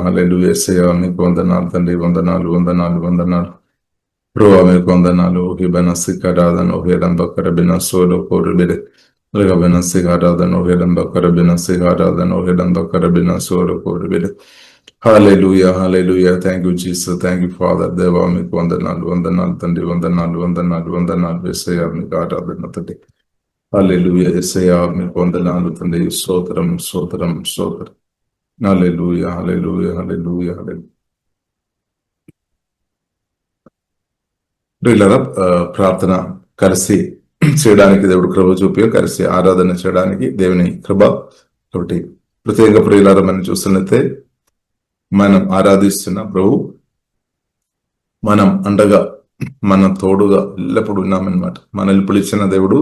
హల్లెలూయా. యేసయ్యా మీకు వందనాలు తండ్రి, వందనాలు వందనాలు వందనాలు ప్రభువా, మీకు వందనాలు. హిబనసికారాధన హేడంబకరబిన సోలో కోరుబిడే రిగబనసికారాధన హేడంబకరబిన హేడంబకరబిన సోలో కోరుబిడే. Hallelujah hallelujah. Thank you Jesus, thank you father. దేవా మీకు వందనాలు వందనాలు తండ్రి, వందనాలు వందనాలు వందనాలు. యేసయ్యా మీకు ఆరాధన తండ్రి. హల్లెలూయా. యేసయ్యా మీకు వందనాలు తండ్రి. స్తోత్రం స్తోత్రం స్తోత్రం. హల్లెలూయా హల్లెలూయా హల్లెలూయా హల్లెలూయా. ప్రియులారా, ప్రార్థన కలిసి చేయడానికి దేవుడు కృప చూపి కలిసి ఆరాధన చేయడానికి దేవుని కృప. కాబట్టి ప్రత్యేక ప్రియులారా, మనం చూస్తున్నట్లయితే మనం ఆరాధిస్తున్న ప్రభు మనం అండగా మన తోడుగా ఎల్లప్పుడు ఉన్నామన్నమాట. మనల్ని పిలిచిన దేవుడు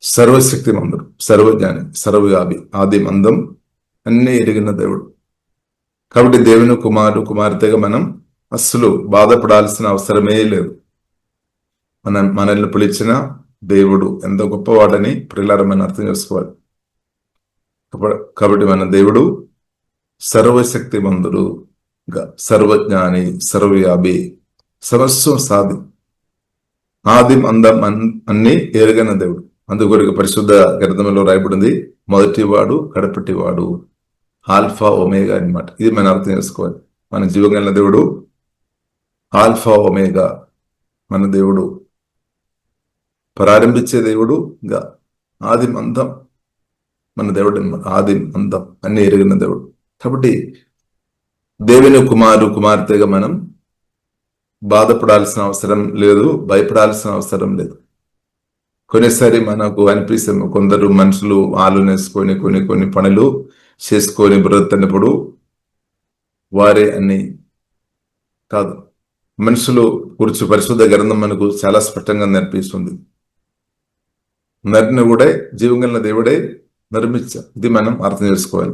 సర్వశక్తి మందుడు, సర్వజ్ఞాని, సర్వవ్యాపి, ఆది మందం అన్నీ ఎరిగిన దేవుడు. కాబట్టి దేవుని కుమార్తెగా మనం అస్సలు బాధపడాల్సిన అవసరమే లేదు. మనల్ని పిలిచిన దేవుడు ఎంత గొప్పవాడని ప్రియులారా మనం అర్థం చేసుకోవాలి. కాబట్టి మన దేవుడు సర్వశక్తి మందుడు, సర్వజ్ఞాని, సర్వవ్యాపి, సమస్తం సాధి, ఆది అందం అన్ని ఎరగన దేవుడు. అందుకొరకు పరిశుద్ధ గ్రంథంలో రాయబడింది, మొదటివాడు కడపటివాడు, ఆల్ఫా ఒమేగా అన్నమాట. ఇది మనం అర్థం చేసుకోవాలి. మన జీవగల దేవుడు ఆల్ఫా ఒమేగా, మన దేవుడు ప్రారంభించే దేవుడు, ఆది అంతం మన దేవుడు అన్నమాట. ఆది అంతం అన్ని ఎరిగిన దేవుడు. కాబట్టి దేవుని కుమార్తెగా మనం బాధపడాల్సిన అవసరం లేదు, భయపడాల్సిన అవసరం లేదు. కొన్నిసారి మనకు అనిపిస్తాము, కొందరు మనుషులు ఆలోనేసుకొని కొన్ని పనులు చేసుకొని బ్రతున్నప్పుడు వారే అన్ని కాదు. మనుషులు గురించి పరిశుద్ధ గ్రంథం మనకు చాలా స్పష్టంగా నేర్పిస్తుంది. నరిని కూడా జీవంగల దేవుడే నిర్మించాం. ఇది మనం అర్థం చేసుకోవాలి.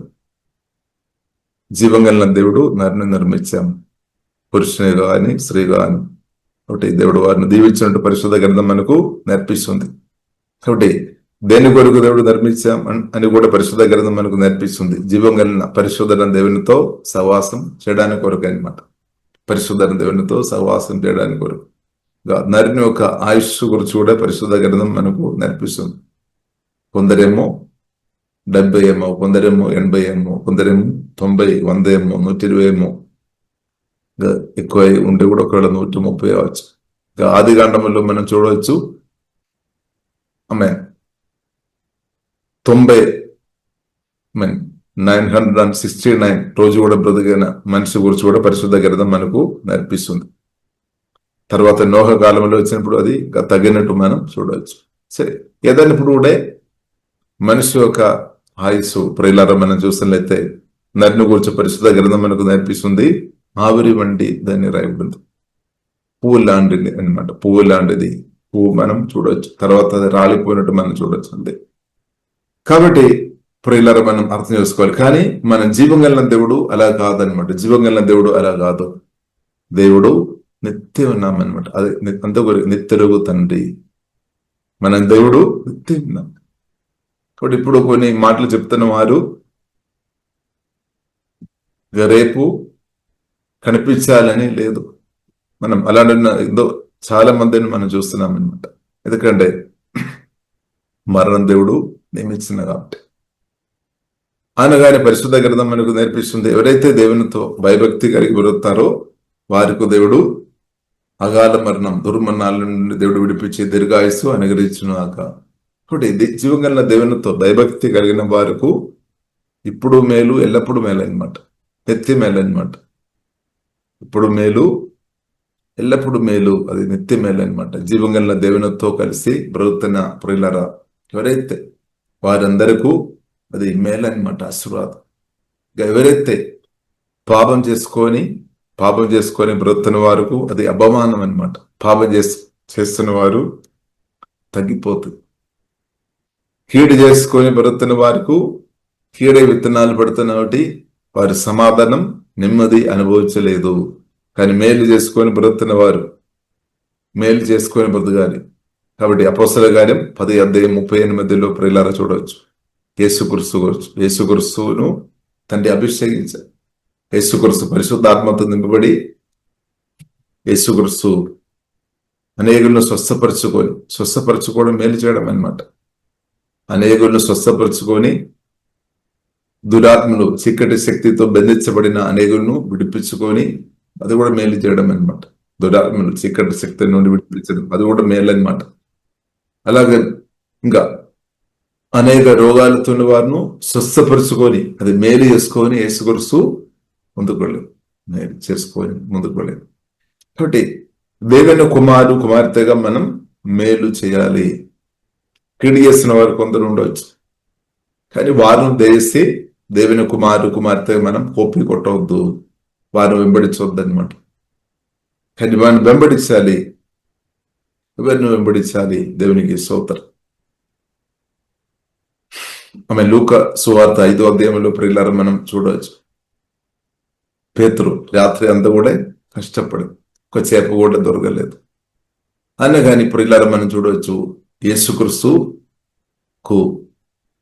జీవంగల దేవుడు నరిని నిర్మించాం, పురుషుని కానీ స్త్రీ కానీ. కాబట్టి దేవుడు వారిని దీవించినట్టు పరిశుద్ధ గ్రంథం మనకు నేర్పిస్తుంది. కాబట్టి దేని కొరకు దేవుడు నిర్మించాం అని కూడా పరిశుద్ధ గ్రంథం మనకు నేర్పిస్తుంది. జీవం కలిగిన పరిశుద్ధ దేవునితో సహవాసం చేయడానికి కొరకు అన్నమాట. పరిశుద్ధ దేవునితో సహవాసం చేయడానికి కొరకు నరిని యొక్క ఆయుష్ గురించి కూడా పరిశుద్ధ గ్రంథం మనకు నేర్పిస్తుంది. కొందరేమో 70 ఏమో, కొందరేమో 80 ఏమో, కొందరేమో 90, 100 ఏమో, 120 ఏమో, ఎక్కువ ఉంటే కూడా ఒకవేళ 130 అవచ్చు. ఆది కాండంలో మనం చూడవచ్చు, ఆమె 969 రోజు కూడా బ్రతికిన మనిషి గురించి కూడా పరిశుద్ధ గ్రంథం మనకు నేర్పిస్తుంది. తర్వాత నోహ కాలంలో వచ్చినప్పుడు అది తగినట్టు మనం చూడవచ్చు. సరే, ఏదైనప్పుడు కూడా మనిషి యొక్క ఆయుస్సు ప్రియులారా మనం చూసినట్లయితే నరిని గురించి పరిశుద్ధ గ్రంథం మనకు నేర్పిస్తుంది. ఆవిరి వంటి దాన్ని రాయబడింది. పువ్వు లాంటిది అనమాట. పువ్వు లాంటిది, పువ్వు మనం చూడవచ్చు, తర్వాత అది రాలిపోయినట్టు మనం చూడవచ్చు అంతే. కాబట్టి ప్రియులారా మనం అర్థం చేసుకోవాలి. కానీ మన జీవం కలిగిన దేవుడు అలా కాదనమాట. జీవం కలిగిన దేవుడు అలా కాదు. దేవుడు నిత్యం ఉన్నామన్నమాట. అది అంత నిత్యరుగు తండ్రి. మన దేవుడు నిత్యం ఉన్నాం. కాబట్టి ఇప్పుడు కొన్ని మాటలు చెప్తున్న వారు రేపు కనిపించాలని లేదు. మనం అలాంటి ఏదో చాలా మందిని మనం చూస్తున్నాం అనమాట. ఎందుకంటే మరణం దేవుడు నియమించిన కాబట్టి. అనగానే పరిశుద్ధ గ్రంథం మనకు నేర్పిస్తుంది, ఎవరైతే దేవునితో భయభక్తి కలిగి బ్రతుకుతారో వారికి దేవుడు అగాధ మరణం, దుర్మరణాల నుండి దేవుడు విడిపించి దీర్ఘాయుస్సు అనుగ్రహించును గాక. కాబట్టి జీవగల దేవునితో భయభక్తి కలిగిన వారికి ఇప్పుడు మేలు, ఎల్లప్పుడు మేలు అనమాట. నిత్య మేలు అనమాట. ఇప్పుడు మేలు, ఎల్లప్పుడు మేలు, అది నిత్య మేలు అనమాట. జీవగల దేవునితో కలిసి బ్రతుకుతున్న ప్రియులారా ఎవరైతే వారందరికీ అది మేలు అనమాట, ఆశీర్వాదం. ఎవరైతే పాపం చేసుకొని బ్రతుకుతున్న వారికి అది అపమానం అనమాట. పాపం చేస్తున్న వారు తగ్గిపోతుంది. కీడు చేసుకొని బ్రతుకుతున్న వారికి కీడే విత్తనాలు పడుతున్న ఒకటి వారి సమాధానం, నెమ్మది అనుభవించలేదు. కానీ మేలు చేసుకొని బ్రతుకుతున్న వారు మేలు చేసుకొని బ్రతకాలి. కాబట్టి అపోస్తల కార్యం 10:38 ప్రియులారా చూడవచ్చు. యేసుక్రీస్తును తండ్రి అభిషేకించారు. యేసుక్రీస్తు పరిశుద్ధాత్మతో నింపబడి యేసుక్రీస్తు అనేకులను స్వస్థపరచుకోవడం మేలు చేయడం అన్నమాట. అనేకులను స్వస్థపరచుకొని దురాత్మలు చీకటి శక్తితో బంధించబడిన అనేకులను విడిపించుకొని అది కూడా మేలు చేయడం అనమాట. దురాత్మలు చీకటి శక్తి నుండి విడిపించడం అది కూడా మేలు అనమాట. అలాగే ఇంకా అనేక రోగాలతో వారిను స్వస్థపరుచుకొని అది మేలు చేసుకొని యేసుక్రీస్తు మేలు చేసుకొని ముందుకు వెళ్ళలేదు. కాబట్టి దేవుని కుమార్తెగా మనం మేలు చేయాలి. కీడు చేసిన వారు కొందరు ఉండవచ్చు, కానీ వారిని దేశి దేవుని కుమార్తె మనం కోపి కొట్టవద్దు, వారిని వెంబడించవద్దు అనమాట. కానీ వారిని వెంబడించాలి. ఎవరిని వెంబడించాలి? దేవునికి స్తోత్రం. ఆమె లూకా సువార్త 5వ అధ్యాయంలో ప్రియులారా మనం చూడవచ్చు. పేతురు రాత్రి అంతా కూడా కష్టపడి ఒక చేప కూడా దొరకలేదు అన్న కానీ ప్రియులారా మనం చూడవచ్చు. యేసుక్రీస్తుకు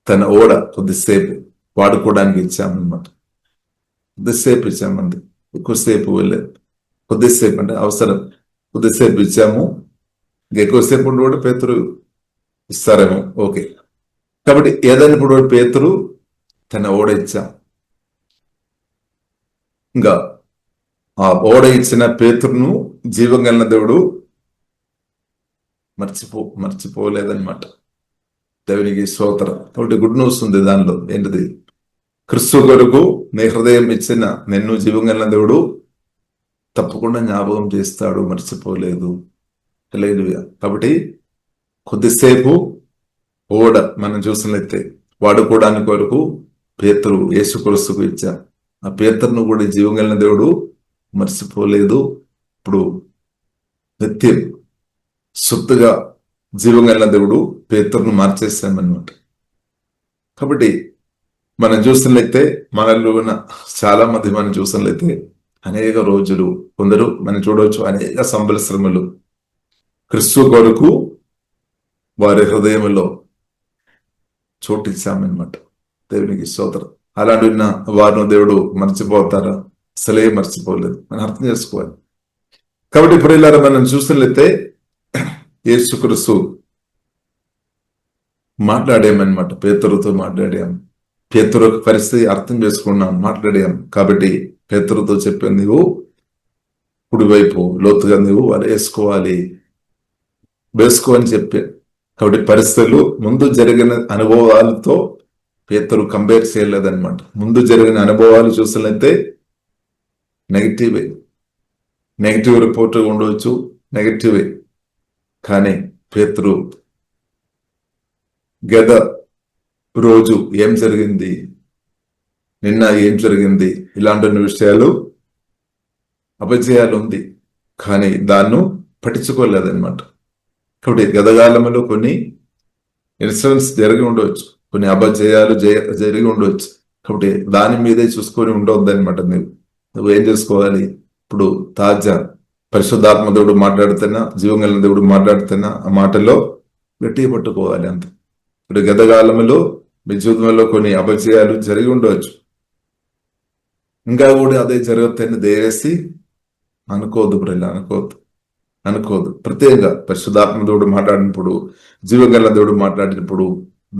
తన ఓడ కొద్దిసేపు వాడుకోవడానికి ఇచ్చామన్నమాట. కొద్దిసేపు ఇచ్చామంది, ఎక్కువసేపు వెళ్ళలేదు. కొద్దిసేపు అంటే అవసరం, కొద్దిసేపు ఇచ్చాము. ఎక్కువసేపు ఉండి కూడా పేతురు ఇస్తారేమో, ఓకే. కాబట్టి ఏదైనా ఇప్పుడు పేతురు తన ఓడ ఇచ్చాం. ఇంకా ఆ ఓడ ఇచ్చిన పేతురును జీవం కలిగిన దేవుడు మర్చిపోలేదన్నమాట. దేవునికి స్తోత్రం. కాబట్టి గుడ్ న్యూస్ ఉంది దానిలో. ఏంటిది? క్రీస్తు కొరకు నీ హృదయం ఇచ్చిన నిన్ను జీవం కలిగిన దేవుడు తప్పకుండా జ్ఞాపకం చేస్తాడు, మర్చిపోలేదు. కాబట్టి కొద్దిసేపు ఓడ మనం చూసినట్లయితే వాడుకోవడానికి వరకు పేతురు యేసుక్రీస్తుకు ఇచ్చా. ఆ పేతురును కూడా జీవం కలిగిన దేవుడు మర్చిపోలేదు. ఇప్పుడు నిత్యం సొత్తుగా జీవం కలిగిన దేవుడు పేతురును మార్చేసామన్నమాట. కాబట్టి మనం చూసినట్లయితే మనలో ఉన్న చాలా మంది మనం చూసినట్లయితే అనేక రోజులు కొందరు మనం చూడవచ్చు అనేక సంవత్సరములు క్రీస్తు కొరకు వారి హృదయంలో చోటిచ్చామన్నమాట. దేవునికి స్తోత్రం. అలాంటి ఉన్న వారిని దేవుడు మర్చిపోతారా? అసలే మర్చిపోలేదు. మనం అర్థం చేసుకోవాలి. కాబట్టి ఇప్పుడు ఇలా మనం చూసినట్లయితే యేసుక్రీస్తు మాట్లాడామన్నమాట. పేతురుతో మాట్లాడాం. పేతురు పరిస్థితి అర్థం చేసుకున్నాం, మాట్లాడాం. కాబట్టి పేతురుతో చెప్పాను, నీవు కుడివైపు లోతుగా నువ్వు వేసుకో అని చెప్పాను. కాబట్టి పరిస్థితులు ముందు జరిగిన అనుభవాలతో పేతురు కంపేర్ చేయలేదన్నమాట. ముందు జరిగిన అనుభవాలు చూసినట్లయితే నెగిటివ్ రిపోర్ట్ ఉండవచ్చు, నెగిటివే. కానీ పేతురు గత రోజు ఏం జరిగింది, నిన్న ఏం జరిగింది, ఇలాంటి విషయాలు అపజయాలు ఉంది, కానీ దాన్ని పట్టించుకోలేదన్నమాట. కాబట్టి గతకాలంలో కొన్ని ఇన్సిడెంట్స్ జరిగి ఉండవచ్చు, కొన్ని అపజయాలు జరిగి ఉండవచ్చు. కాబట్టి దాని మీదే చూసుకొని ఉండవద్దు అనమాట. నువ్వేం చేసుకోవాలి? ఇప్పుడు తాజా పరిశుద్ధాత్మ దేవుడు మాట్లాడుతున్నా, జీవం కలిగిన దేవుడు మాట్లాడుతున్నా ఆ మాటలో గట్టిగా పట్టుకోవాలి అంత. ఇప్పుడు గతకాలంలో మీ జీవితంలో కొన్ని అపజయాలు జరిగి ఉండవచ్చు, ఇంకా కూడా అదే జరుగుతాయని దయచేసి అనుకోవద్దు బ్రల్ల, అనుకోవద్దు. ప్రత్యేకంగా పరిశుద్ధాత్మ దేవుడు మాట్లాడినప్పుడు, జీవం కలిగిన దేవుడు మాట్లాడినప్పుడు,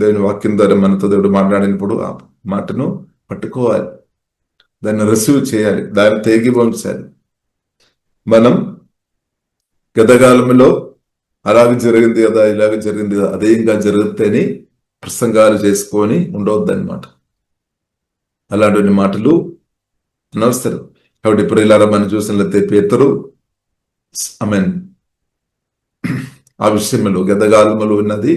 దేవుని వాక్యం ద్వారా మనతో దేవుడు మాట్లాడినప్పుడు ఆ మాటను పట్టుకోవాలి, దాన్ని రిసీవ్ చేయాలి, దాన్ని తెగిపోంచాలి. మనం గతకాలంలో అలాగే జరిగింది కదా, ఇలాగ జరిగింది కదా, అదే ఇంకా జరుగుతాయని ప్రసంగాలు చేసుకొని ఉండవద్దన్నమాట. అలాంటి మాటలు అనవసరం. కాబట్టి ఇప్పుడు ఇలా మనం చూసినట్లయితే పేతురు ఆ విషయంలో గతకాలంలో ఉన్నది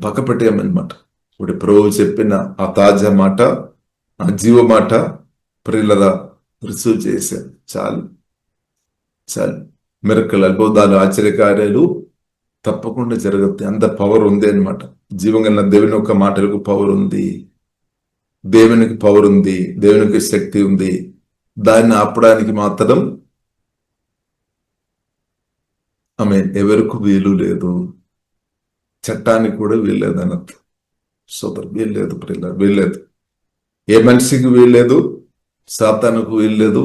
పక్కపెట్టామన్నమాట. ఇప్పుడు ప్రభు చెప్పిన ఆ తాజా మాట, ఆ జీవ మాట ప్రియులరా రిసీవ్ చేశాను. చాలు మిరకలు, అద్భుతాలు, ఆశ్చర్యకార్యాలు తప్పకుండా జరుగుతాయి. అంత పవర్ ఉంది అనమాట. జీవం కలిగిన దేవుని యొక్క మాటలకు పవర్ ఉంది, దేవునికి పవర్ ఉంది, దేవునికి శక్తి ఉంది. దాన్ని ఆపడానికి మాత్రం ఎవరికి వీలు లేదు, చట్టానికి కూడా వీల్లేదు అన్నట్టు. సోదరు వీల్లేదు, వీల్లేదు. ఏ మనిషికి వీల్లేదు, సాతానుకు వీల్లేదు,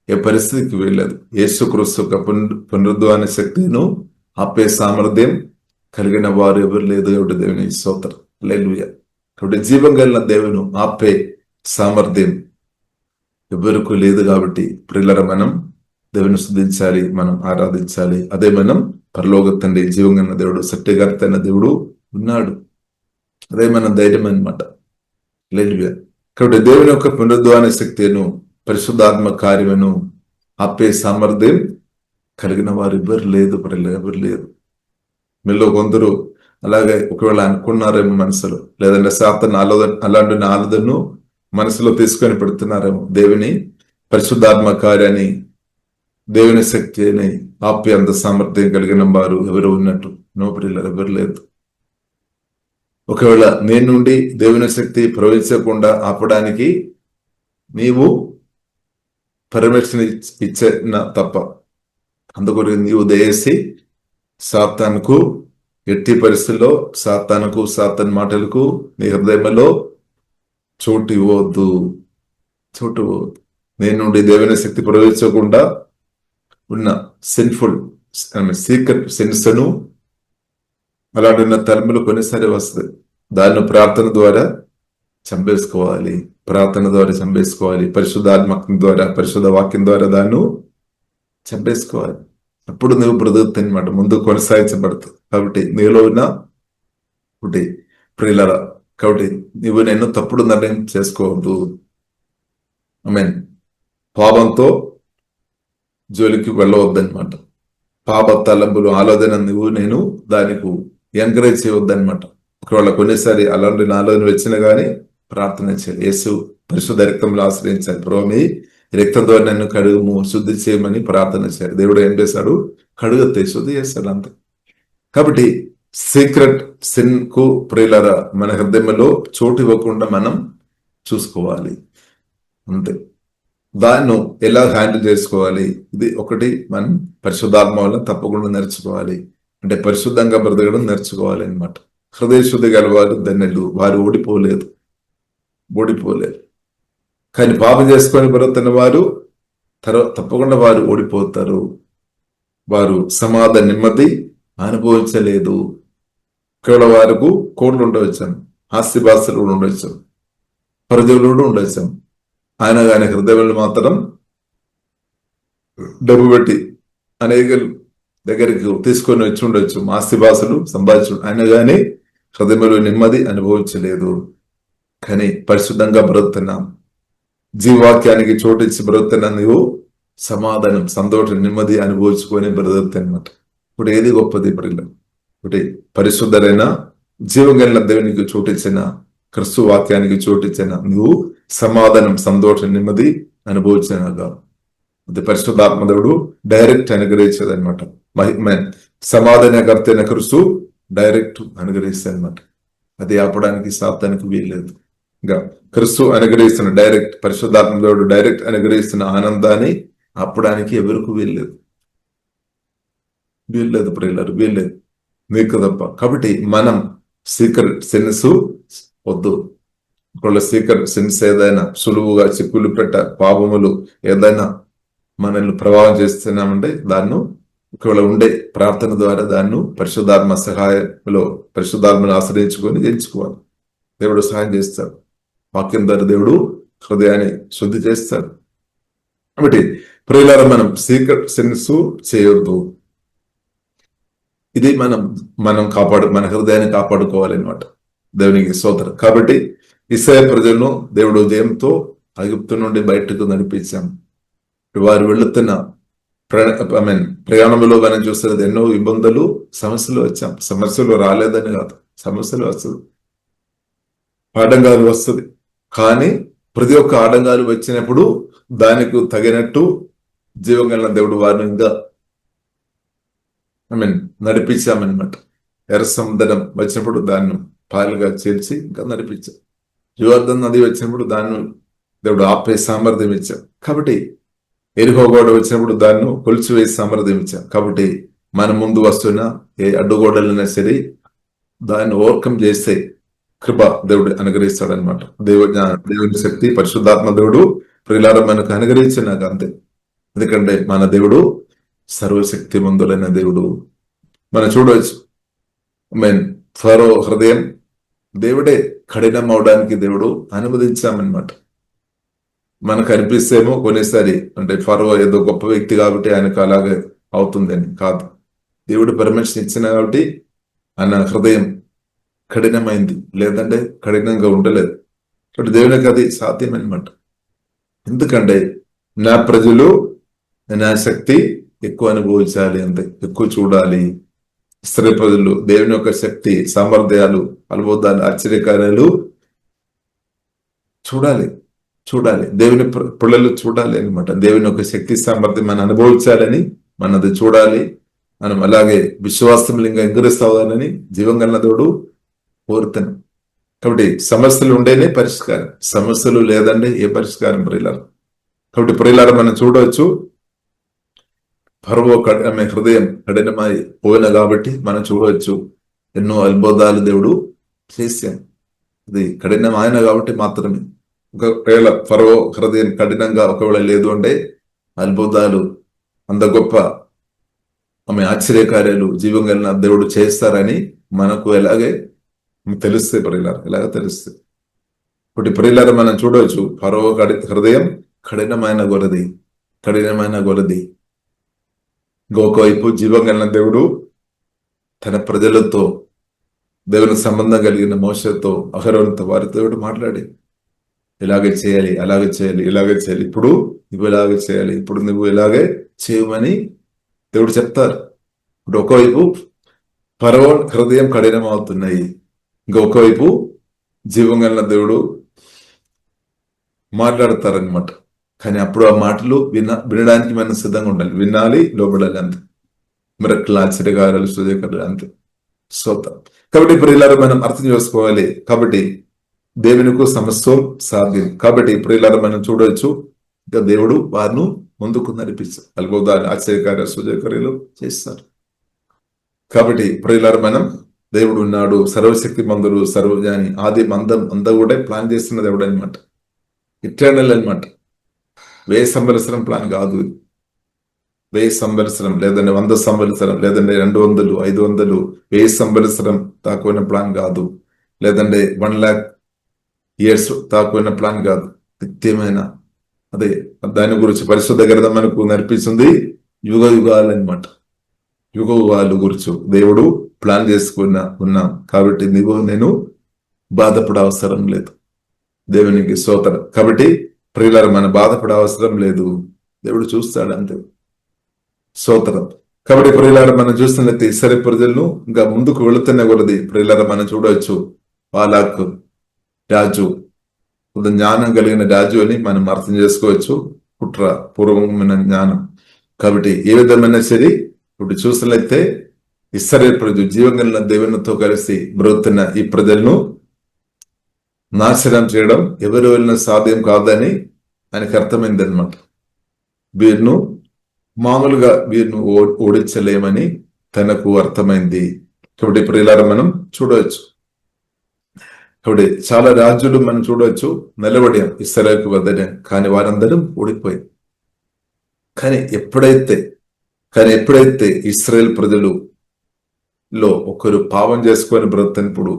ఏ పరిస్థితికి వీల్లేదు. యేసుక్రీస్తు యొక్క పునరుద్ధాన శక్తిను ఆపే సామర్థ్యం కలిగిన వారు ఎవరు లేదు. కాబట్టి దేవుని స్తోత్రం, హల్లెలూయా. కాబట్టి జీవం కలిగిన దేవుని ఆపే సామర్థ్యం ఎవరికి లేదు. కాబట్టి ప్రియులారా, మనం దేవుని స్తుతించాలి, మనం ఆరాధించాలి. అదే మనం పరలోక తండ్రి, జీవం కలిగిన దేవుడు, సత్యకర్త అయిన దేవుడు ఉన్నాడు. అదే మన ధైర్యం అన్నమాట. హల్లెలూయా. కాబట్టి దేవుని యొక్క పునరుద్ధాన శక్తిను, పరిశుద్ధాత్మ కార్యమును ఆపే సామర్థ్యం కలిగిన వారు ఎవరు లేదు, ఎవరు లేదు. మీలో కొందరు అలాగే ఒకవేళ అనుకున్నారేమో మనసులో, లేదంటే సాతాను అలాంటి ఆలోచనను మనసులో తీసుకొని పెడుతున్నారేమో. దేవుని పరిశుద్ధాత్మ కార్యాన్ని, దేవుని శక్తిని ఆపే అంత సామర్థ్యం కలిగిన వారు ఎవరు ఉన్నట్టు? నో ప్రియులారా, ఎవరు లేదు. ఒకవేళ నేను నుండి దేవుని శక్తి ప్రవహించకుండా ఆపడానికి నీవు పర్మిషన్ ఇచ్చిన తప్ప, అందుకొరకు నీవు దయచేసి సాతానుకు ఎట్టి పరిస్థితుల్లో, సాతానుకు, సాతాన్ మాటలకు నీ హృదయంలో చోటు ఇవ్వద్దు. నేను నుండి దేవుని శక్తి ప్రవహించకుండా ఉన్న సిన్ఫుల్ సీక్రెట్ సెన్స్ ను, అలాంటి ఉన్న తలములు కొన్నిసారి వస్తుంది. దాన్ని ప్రార్థన ద్వారా చంపేసుకోవాలి, పరిశుద్ధాత్మ ద్వారా, పరిశుద్ధ వాక్యం ద్వారా దాన్ని చంపేసుకోవాలి. అప్పుడు నువ్వు బ్రతుకుతావు అనమాట, ముందు కొనసాగించబడుతుంది. కాబట్టి నీలో ఉన్న ఒకటి ప్రియులారా, కాబట్టి నువ్వు నేను తప్పుడు నిర్ణయం చేసుకోవద్దు. ఆమేన్. పాపంతో జోలికి వెళ్ళవద్దనమాట. పాప తలంపులు, ఆలోచన నువ్వు నేను దానికి ఎంకరేజ్ చేయవద్దనమాట. ఒకవేళ కొన్నిసారి అలాంటి ఆలోచన వచ్చినా కానీ ప్రార్థన చేయాలి. యేసు పరిశుద్ధ రక్తంలో ఆశ్రయించాలి. ప్రభు, మీ రక్తం ద్వారా నన్ను కడుగుము, శుద్ధి చేయమని ప్రార్థన చేయాలి. దేవుడు ఏం చేశాడు? కడుగుతే శుద్ధి చేస్తాడు, అంతే. కాబట్టి సీక్రెట్ సిన్ కు ప్రియులారా మన హృదయంలో చోటు ఇవ్వకుండా మనం చూసుకోవాలి, అంతే. దాన్ని ఎలా హ్యాండిల్ చేసుకోవాలి? ఇది ఒకటి మనం పరిశుద్ధాత్మ వల్ల తప్పకుండా నేర్చుకోవాలి. అంటే పరిశుద్ధంగా బ్రతకడం నేర్చుకోవాలి అనమాట. హృదయ శుద్ధి గలవారు ధన్యులు, వారు ఓడిపోలేదు. కానీ పాపం చేసుకొని బ్రతున్న వారు తప్పకుండా వారు ఓడిపోతారు. వారు సమాధాన నెమ్మది అనుభవించలేదు. కేవలం వారికి కోట్లు ఉండవచ్చాను, ఆస్తిపాస్తులు కూడా ఉండొచ్చాను, ప్రజలు కూడా ఉండొచ్చాను. ఆయన కానీ హృదయంలో మాత్రం డబ్బు పెట్టి అనేక దగ్గరికి తీసుకొని వచ్చి ఉండొచ్చు, ఆస్తిపాస్తులు సంపాదించు, ఆయన కానీ హృదయంలో నెమ్మది అనుభవించలేదు. కానీ పరిశుద్ధంగా బ్రతుకుతున్నాం, జీవవాక్యానికి చోటిచ్చి బ్రతుకుతున్నా, నువ్వు సమాధానం, సంతోషం, నెమ్మది అనుభవించుకొని బ్రతుకుతున్నమాట. ఇప్పుడు ఏది గొప్పది? ఇప్పుడు పరిశుద్ధరైన జీవం కలిగిన దేవునికి చోటిచ్చిన, క్రీస్తు వాక్యానికి చోటిచ్చిన నువ్వు సమాధానం, సంతోషం, నెమ్మది అనుభవించినగా అది పరిశుద్ధాత్మ దేవుడు డైరెక్ట్ అనుగ్రహించేది అనమాట. సమాధానకర్త అయిన క్రీస్తు డైరెక్ట్ అనుగ్రహిస్తాడు అనమాట. అది ఆపడానికి సాతానికి వీల్లేదు. ఇంకా క్రీస్తు అనుగ్రహిస్తున్న డైరెక్ట్, పరిశుద్ధాత్మ దేవుడు డైరెక్ట్ అనుగ్రహిస్తున్న ఆనందాన్ని ఆపడానికి ఎవరికి వీల్లేదు ప్రియులారు, వీల్లేదు, నీకు తప్ప. కాబట్టి మనం సీక్రెట్ సెన్స్ వద్దు. ఒకవేళ సీక్రెట్ సెన్స్ ఏదైనా సులువుగా చిక్కులు పెట్ట పాపములు ఏదైనా మనల్ని ప్రభావం చేస్తున్నామంటే దాన్ని ఒకవేళ ఉండే ప్రార్థన ద్వారా దాన్ని పరిశుద్ధాత్మ సహాయంలో, పరిశుద్ధాత్మను ఆశ్రయించుకొని గెలుచుకోవాలి. దేవుడు సహాయం చేస్తాడు. వాక్యం ద్వారా దేవుడు హృదయాన్ని శుద్ధి చేస్తాడు. కాబట్టి ప్రియులారా, మనం సీక్రెట్ సెన్స్ చేయొద్దు. ఇది మనం మన హృదయాన్ని కాపాడుకోవాలన్నమాట. దేవునికి స్తోత్రం. కాబట్టి ఇశ్రాయేలు ప్రజలను దేవుడు జయంతో ఐగుప్తు నుండి బయటకు నడిపించాం. వారు వెళుతున్న ప్రయాణంలో మనం చూస్తున్నది ఎన్నో ఇబ్బందులు, సమస్యలు వచ్చాం. సమస్యలు రాలేదని కాదు, సమస్యలు వస్తుంది, ఆటంకాలు వస్తుంది. కానీ ప్రతి ఒక్క ఆటంకాలు వచ్చినప్పుడు దానికి తగినట్టు జీవం కలిగిన దేవుడు వారిని ఇంకా నడిపించామన్నమాట. ఎర్ర సముద్రం వచ్చినప్పుడు దాన్ని పాలుగా చేర్చి ఇంకా నడిపించాం. యోర్దాను నది వచ్చినప్పుడు దాన్ని దేవుడు ఆపే సామర్థ్యం ఇచ్చాం. కాబట్టి ఎరికో గోడ వచ్చినప్పుడు దాన్ని కొలిచివేసి సామర్థ్యం ఇచ్చాం. కాబట్టి మన ముందు వస్తున్న ఏ అడ్డుగోడలైనా సరే దాన్ని ఓవర్కమ్ చేస్తే కృప దేవుడు అనుగ్రహిస్తాడు అనమాట. దేవుని శక్తి, పరిశుద్ధాత్మ దేవుడు ప్రియులారా మనకు అనుగ్రహించినాక అంతే. ఎందుకంటే మన దేవుడు సర్వశక్తి మందులైన దేవుడు. మనం చూడవచ్చు, మీన్ ఫరో హృదయం దేవుడే కఠినం అవడానికి దేవుడు అనుమతించామన్నమాట. మనకు అనిపిస్తేమో కొన్నిసారి అంటే ఫరో ఏదో గొప్ప వ్యక్తి కాబట్టి ఆయనకు అలాగే అవుతుందని కాదు. దేవుడు పర్మిషన్ ఇచ్చిన కాబట్టి ఆయన హృదయం కఠినమైంది, లేదంటే కఠినంగా ఉండలేదు. కాబట్టి దేవునికి అది సాధ్యమన్నమాట. ఎందుకంటే నా ప్రజలు నా శక్తి ఎక్కువ అనుభవించాలి, అంతే, ఎక్కువ చూడాలి. స్త్రీ ప్రజలు దేవుని యొక్క శక్తి, సామర్థ్యాలు, అద్భుతాలు, ఆశ్చర్యకార్యాలు చూడాలి. దేవుని పిల్లలు చూడాలి అనమాట. దేవుని యొక్క శక్తి సామర్థ్యం మనం అనుభవించాలని, మనది చూడాలి. మనం అలాగే విశ్వాసం ఇంకా ఎగురిస్తావాలని జీవంగల దేవుడు కోరుతాను. కాబట్టి సమస్యలు ఉండేనే పరిష్కారం, సమస్యలు లేదంటే ఏ పరిష్కారం ప్రియులారా. కాబట్టి ప్రియులారా మనం చూడవచ్చు, ఫరో ఆమె హృదయం కఠినమై పోయిన కాబట్టి మనం చూడవచ్చు ఎన్నో అద్భుతాలు దేవుడు చేశాను. అది కఠినం ఆయన కాబట్టి మాత్రమే. ఒకవేళ ఫరో హృదయం కఠినంగా ఒకవేళ లేదు అంటే అద్భుతాలు, అంత గొప్ప ఆమె ఆశ్చర్యకార్యాలు జీవం కలిగిన దేవుడు చేస్తారని మనకు ఎలాగే తెలుస్తాయి ప్రియులారా, ఎలాగ తెలుస్తాయి. ఒకటి ప్రియులారా మనం చూడవచ్చు, ఫరో హృదయం కఠినమైన గొలది. ఇంకొకవైపు జీవం కలిగిన దేవుడు తన ప్రజలతో, దేవునికి సంబంధం కలిగిన మోషతో, అహరోనుతో, వారితో దేవుడు మాట్లాడి ఇలాగే చేయాలి, అలాగే చేయాలి, ఇలాగే చేయాలి, ఇప్పుడు నువ్వు ఇలాగే చేయాలి, ఇప్పుడు నువ్వు ఇలాగే చేయమని దేవుడు చెప్తారు. ఇప్పుడు ఒకవైపు ఫరో హృదయం కఠినం అవుతున్నాయి, ఇంకొకవైపు జీవం కలిగిన దేవుడు మాట్లాడతారనమాట. కానీ అప్పుడు ఆ మాటలు వినడానికి మనం సిద్ధంగా ఉండాలి, వినాలి, లోబడాలి, అంతే. మిరకులు, ఆశ్చర్యకార్యాలు, సూచకాలు, అంతే. కాబట్టి ప్రియులారా మనం అర్థం చేసుకోవాలి. కాబట్టి దేవునికి సమస్తం సాధ్యం. కాబట్టి ప్రియులారా మనం చూడవచ్చు, ఇంకా దేవుడు వారిని ముందుకు నడిపిస్తారు, అద్భుతాలు, ఆశ్చర్యకార్య, సూచకార్యాలు చేస్తారు. కాబట్టి ప్రియులారా మనం దేవుడు ఉన్నాడు, సర్వశక్తి మందుడు, సర్వజ్ఞాని, ఆది మందం అంతా కూడా ప్లాన్ చేస్తున్న దేవుడు అనమాట. ఇటర్నల్ అనమాట. 1000 సంవత్సరం ప్లాన్ కాదు. 1000 సంవత్సరం లేదంటే 100 సంవత్సరం లేదంటే 200, 500, 1000 సంవత్సరం తాకున్న ప్లాన్ కాదు. లేదంటే 1,00,000 years తాకున్న ప్లాన్ కాదు. నిత్యమైన అదే దాని గురించి పరిశుద్ధ గ్రంథం మనకు నేర్పిస్తుంది. యుగ యుగాలు అనమాట. యుగ యుగాలు గురించి దేవుడు ప్లాన్ ఉన్నాం. కాబట్టి నీవు నేను బాధపడే అవసరం లేదు. దేవునికి స్తోత్రం. కాబట్టి ప్రియులారా మన బాధపడే అవసరం లేదు, దేవుడు చూస్తాడు, అంతే. స్తోత్రం. కాబట్టి ప్రియులారా మనం చూస్తున్నట్టు ఇశ్రాయేలు ప్రజలను ఇంకా ముందుకు వెళుతున్న కొలది ప్రియులారా మనం చూడవచ్చు, బాలాకు రాజు, జ్ఞానం కలిగిన రాజు అని మనం అర్థం చేసుకోవచ్చు. కుట్ర పూర్వమైన జ్ఞానం. కాబట్టి ఏ విధమైన సరే ఇప్పుడు చూసినట్లయితే ఇశ్రాయేలు ప్రజలు జీవం కలిగిన దేవునితో కలిసి బ్రతుకుతున్న ఈ ప్రజలను నాశనం చేయడం ఎవరు వెళ్ళిన సాధ్యం కాదని ఆయనకు అర్థమైంది అనమాట. వీరిను మామూలుగా ఓడించలేమని తనకు అర్థమైంది. కాబట్టి ప్రియులారా మనం చూడవచ్చు. కాబట్టి చాలా రాజులు మనం చూడవచ్చు నిలబడాం ఇశ్రాయేలుకు వద్దనే, కానీ వారందరూ ఓడిపోయారు. కానీ ఎప్పుడైతే ఇశ్రాయేలు ప్రజలులో ఒకరు పాపం చేసుకొని బ్రతుకున్నప్పుడు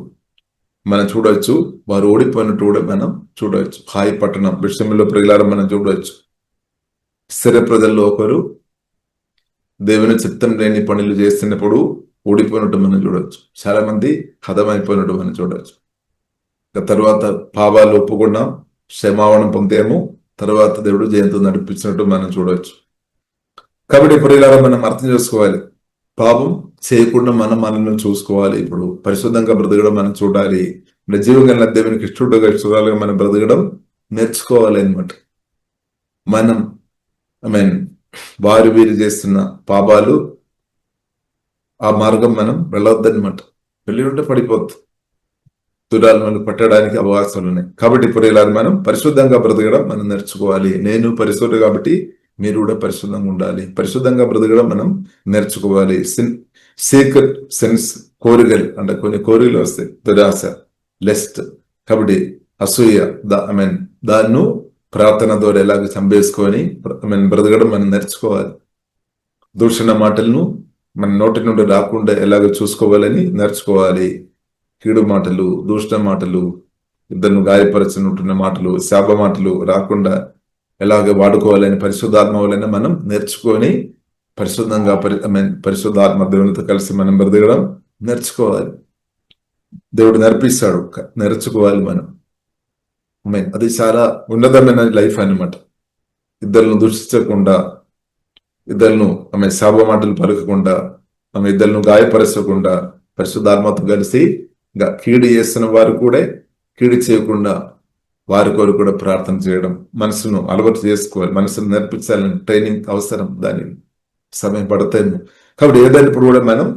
మనం చూడవచ్చు, వారు ఓడిపోయినట్టు కూడా మనం చూడవచ్చు. హాయి పట్టణం విషయంలో ప్రియులారా మనం చూడవచ్చు, ఇశ్రాయేలు ప్రజల్లో ఒకరు దేవుని చిత్తం లేని పనులు చేస్తున్నప్పుడు ఓడిపోయినట్టు మనం చూడవచ్చు. చాలా మంది హతమైపోయినట్టు మనం చూడవచ్చు. తర్వాత పాపాలు ఒప్పుకున్నాం, క్షమాపణం పొందాము, తర్వాత దేవుడు జయంతో నడిపించినట్టు మనం చూడవచ్చు. కాబట్టి ప్రియులారా మనం అర్థం చేసుకోవాలి, పాపం చేయకుండా మనల్ని చూసుకోవాలి. ఇప్పుడు పరిశుద్ధంగా బ్రతకడం మనం చూడాలి. జీవంగా దేవునికి ఇష్టడుగా చూడాలి, మనం బ్రతకడం నేర్చుకోవాలి అనమాట. మనం వీరు చేస్తున్న పాపాలు ఆ మార్గం మనం వెళ్ళొద్దనమాట. వెళ్ళి ఉంటే పడిపోద్దు, దురాలు మనకు పట్టడానికి అవకాశాలు ఉన్నాయి. కాబట్టి ప్రియులారా మనం పరిశుద్ధంగా బ్రతకడం మనం నేర్చుకోవాలి. నేను పరిశుద్ధ కాబట్టి మీరు కూడా పరిశుద్ధంగా ఉండాలి. పరిశుద్ధంగా బ్రతకడం మనం నేర్చుకోవాలి. సీక్రెట్ సెన్స్ కోరికలు అంటే కొన్ని కోరికలు వస్తాయి, దురాశ, లెస్ట్, కాబట్టి అసూయ, దాన్ని ప్రార్థన ద్వారా ఎలాగ చంపేసుకొని మనం బ్రతకడం మనం నేర్చుకోవాలి. దూషణ మాటలను మన నోటి నుండి రాకుండా ఎలాగ చూసుకోవాలని నేర్చుకోవాలి. కీడు మాటలు, దూషణ మాటలు, ఇద్దరిని గాయపరచుకుంటున్న మాటలు, శాప మాటలు రాకుండా ఎలాగ వాడుకోవాలని పరిశుద్ధాత్మ వలన మనం నేర్చుకొని పరిశుద్ధంగా పరిశుద్ధాత్మ దేవునితో కలిసి మనం బ్రతకడం నేర్చుకోవాలి. దేవుడు నేర్పిస్తాడు, నేర్చుకోవాలి మనం. అది చాలా ఉన్నతమైన లైఫ్ అన్నమాట. ఇద్దరును దూషించకుండా, ఇద్దరును శాప మాటలు పలకకుండా, ఇద్దరును గాయపరచకుండా, పరిశుద్ధాత్మతో కలిసి కీడు చేస్తున్న వారు కూడా కీడు చేయకుండా వారి కొరకు కూడా ప్రార్థన చేయడం, మనసును అలవాటు చేసుకోవాలి. మనసును నేర్పించాలని ట్రైనింగ్ అవసరం, దాని సమయం పడతాయి. కాబట్టి ఏదైనప్పుడు కూడా మనం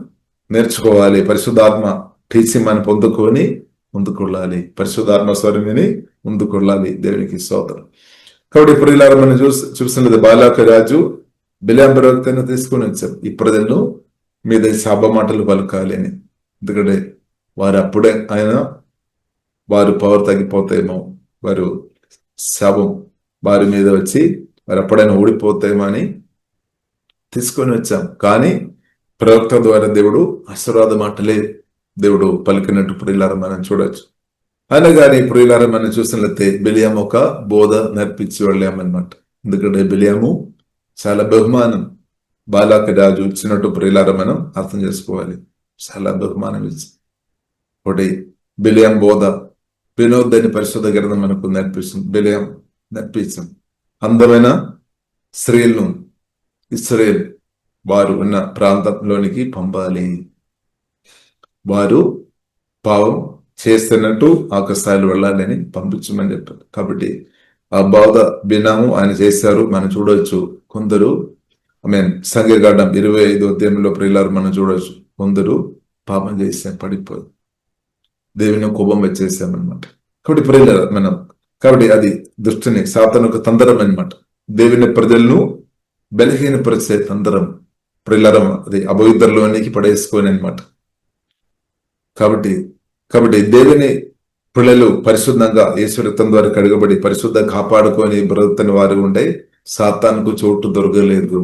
నేర్చుకోవాలి. పరిశుద్ధాత్మ టీచింగ్ మనం పొందుకొని ముందుకొళ్ళాలి. పరిశుద్ధాత్మ స్వరమిని ముందుకొళ్ళాలి. దేవునికి స్తోత్రం. కాబట్టి ఇప్పుడు ఇలా మనం చూస్తున్నది బాలాక రాజు బిలాం ప్రవక్తను తీసుకొని వచ్చారు. ఈ ప్రజలను మీద శాప మాటలు పలకాలి అని. ఎందుకంటే వారు అప్పుడే వారు పవర్ తగ్గిపోతాయేమో, వారు శాపం వారి మీద వచ్చి వారు అప్పుడైనా ఓడిపోతాయేమో అని తీసుకొని వచ్చాం. కానీ ప్రవక్త ద్వారా దేవుడు ఆశీర్వాద మాటలే దేవుడు పలికినట్టు ప్రియులారా మనం చూడొచ్చు. అనగానే ప్రియులారా మనం చూసినట్లయితే బిలియాము ఒక బోధ నేర్పించి వెళ్ళామన్నమాట. ఎందుకంటే బిలియాము చాలా బహుమానం బాలాక రాజు ఇచ్చినట్టు ప్రియులారా మనం అర్థం చేసుకోవాలి. చాలా బహుమానం ఇచ్చి ఒకటి బిలియాం బోధ వినోద్దని పరిశుద్ధ గ్రంథం మనకు నేర్పిస్తుంది. బిలియాం నేర్పించింది అందమైన స్త్రీలను ఇశ్రాయేల్ వారు ఉన్న ప్రాంతంలోనికి పంపాలి. వారు పాపం చేస్తున్నట్టు ఆకాశాలు వెళ్ళాలని పంపించమని చెప్పారు. కాబట్టి ఆ బోధ విన్నాము, ఆయన చేశారు. మనం చూడవచ్చు కొందరు సంఖ్యాకాండం 25వ అధ్యాయంలో ప్రియులారు మనం చూడవచ్చు కొందరు పాపం చేసాం, పడిపోయి దేవుని కోపం వచ్చేసామన్నమాట. కాబట్టి ప్రియులారు మనం కాబట్టి అది దుష్టుని సాతానుకు తందరం అనమాట. దేవుని ప్రజలను బలహీనపరిచే తందరం ప్రియులారం, అది అపవిత్రలోనికి పడేసుకొని అనమాట. కాబట్టి దేవుని పిల్లలు పరిశుద్ధంగా యేసు రక్తం ద్వారా కడగబడి పరిశుద్ధంగా కాపాడుకొని బ్రతుకుతున్న వారు ఉంటే సాతానుకు చోటు దొరకలేదు.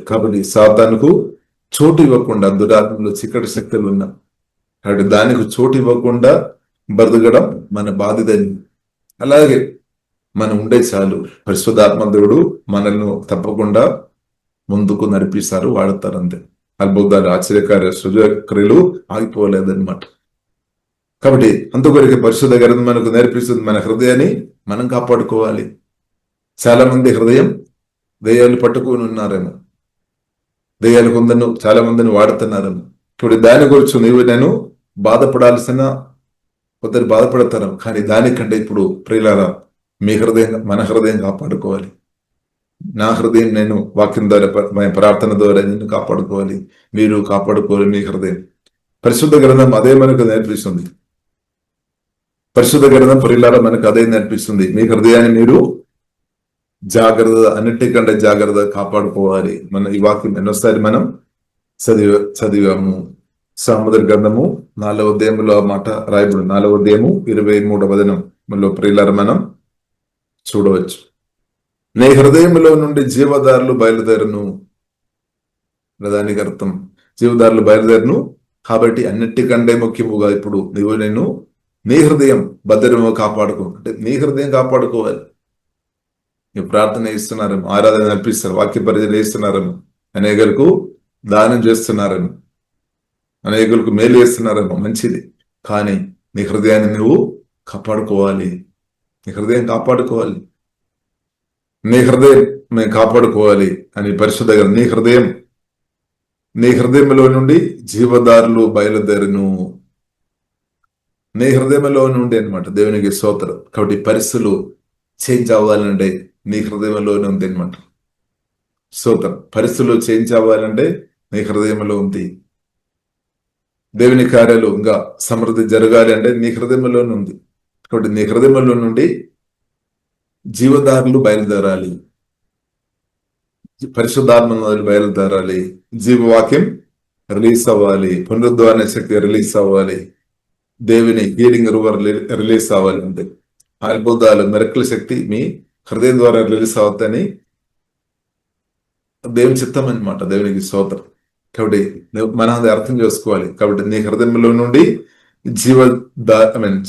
కాబట్టి సాతానుకు చోటు ఇవ్వకుండా, దురాత్మలు చీకటి శక్తులు ఉన్నా కాబట్టి దానికి చోటు ఇవ్వకుండా బ్రతకడం మన బాధ్యత. అలాగే మనం ఉండే చాలు, పరిశుద్ధాత్మ దేవుడు మనల్ని తప్పకుండా ముందుకు నడిపిస్తారు, వాడతారు. అంతే. అద్భుతాలు, ఆశ్చర్యకార్య, సృజక్రియలు ఆగిపోలేదన్నమాట. కాబట్టి అంతకొరికి పరిశుద్ధ గ్రంథం మనకు నేర్పిస్తుంది. మన హృదయాన్ని మనం కాపాడుకోవాలి. చాలా మంది హృదయం దెయ్యాలు పట్టుకొని ఉన్నారేమో, దెయ్యాలు కొందరు చాలా మందిని వాడుతున్నారేమో. ఇప్పుడు దాని గురించి నేను బాధపడాల్సిన కొందరు బాధపడతారు. కానీ దానికంటే ఇప్పుడు ప్రియులారా మీ హృదయం, మన హృదయం కాపాడుకోవాలి. నా హృదయం నేను వాక్యం ద్వారా ప్రార్థన ద్వారా నేను కాపాడుకోవాలి, మీరు కాపాడుకోవాలి మీ హృదయం. పరిశుద్ధ గ్రంథం అదే మనకు నేర్పిస్తుంది. పరిశుద్ధ గ్రంథం ప్రియులారా మనకు అదే నేర్పిస్తుంది. మీ హృదయాన్ని మీరు జాగ్రత్త, అన్నిటికంటే జాగ్రత్త కాపాడుకోవాలి. మన ఈ వాక్యం ఎన్నోసారి మనం చదివాము. సామెతల గ్రంథము 4వ అధ్యాయంలో ఆ మాట రాయబడి 4వ అధ్యాయము 23వ వచనంలో ప్రియులారా మనం చూడవచ్చు. నీ హృదయంలో నుండి జీవదారులు బయలుదేరును. దానికి అర్థం జీవదారులు బయలుదేరును. కాబట్టి అన్నిటికంటే ముఖ్యముగా ఇప్పుడు నేను నీ హృదయం భద్రము కాపాడుకో, అంటే నీ హృదయం కాపాడుకోవాలి. మీరు ప్రార్థన ఇస్తున్నారేమో, ఆరాధన నడిపిస్తారు, వాక్య పరిచయం ఇస్తున్నారేమో, అనేకులకు దానం చేస్తున్నారేమో, అనేకులకు మేలు చేస్తున్నారేమో, మంచిది. కానీ నీ హృదయాన్ని నువ్వు కాపాడుకోవాలి. నీ హృదయం కాపాడుకోవాలి. నీ హృదయం మేము కాపాడుకోవాలి అని పరిశుద్ధ నీ హృదయంలో నుండి జీవదారులు బయలుదేరును. నీ హృదయంలో నుండి అనమాట. దేవునికి స్తోత్రం. కాబట్టి పరిస్థితులు చేంజ్ అవ్వాలంటే నీ హృదయంలోనే ఉంది అనమాట. స్తోత్రం. పరిస్థితులు చేంజ్ అవ్వాలంటే నీ హృదయంలో ఉంది. దేవుని కార్యాలు ఇంకా సమృద్ధి జరగాలి అంటే నీ హృదయంలోనే ఉంది. కాబట్టి నీ హృదయంలో నుండి జీవదారులు బయలుదేరాలి, పరిశుద్ధాత్మ బయలుదేరాలి, జీవవాక్యం రిలీజ్ అవ్వాలి, పునరుద్ధారణ శక్తి రిలీజ్ అవ్వాలి, దేవుని హీలింగ్ రిలీజ్ అవ్వాలి. అంతే. అద్భుతాలు మెరకుల శక్తి మీ హృదయం ద్వారా రిలీజ్ అవుతాయని దేవుని చిత్తం అనమాట. దేవునికి స్తోత్రం. కాబట్టి మనం అది అర్థం చేసుకోవాలి. కాబట్టి నీ హృదయంలో నుండి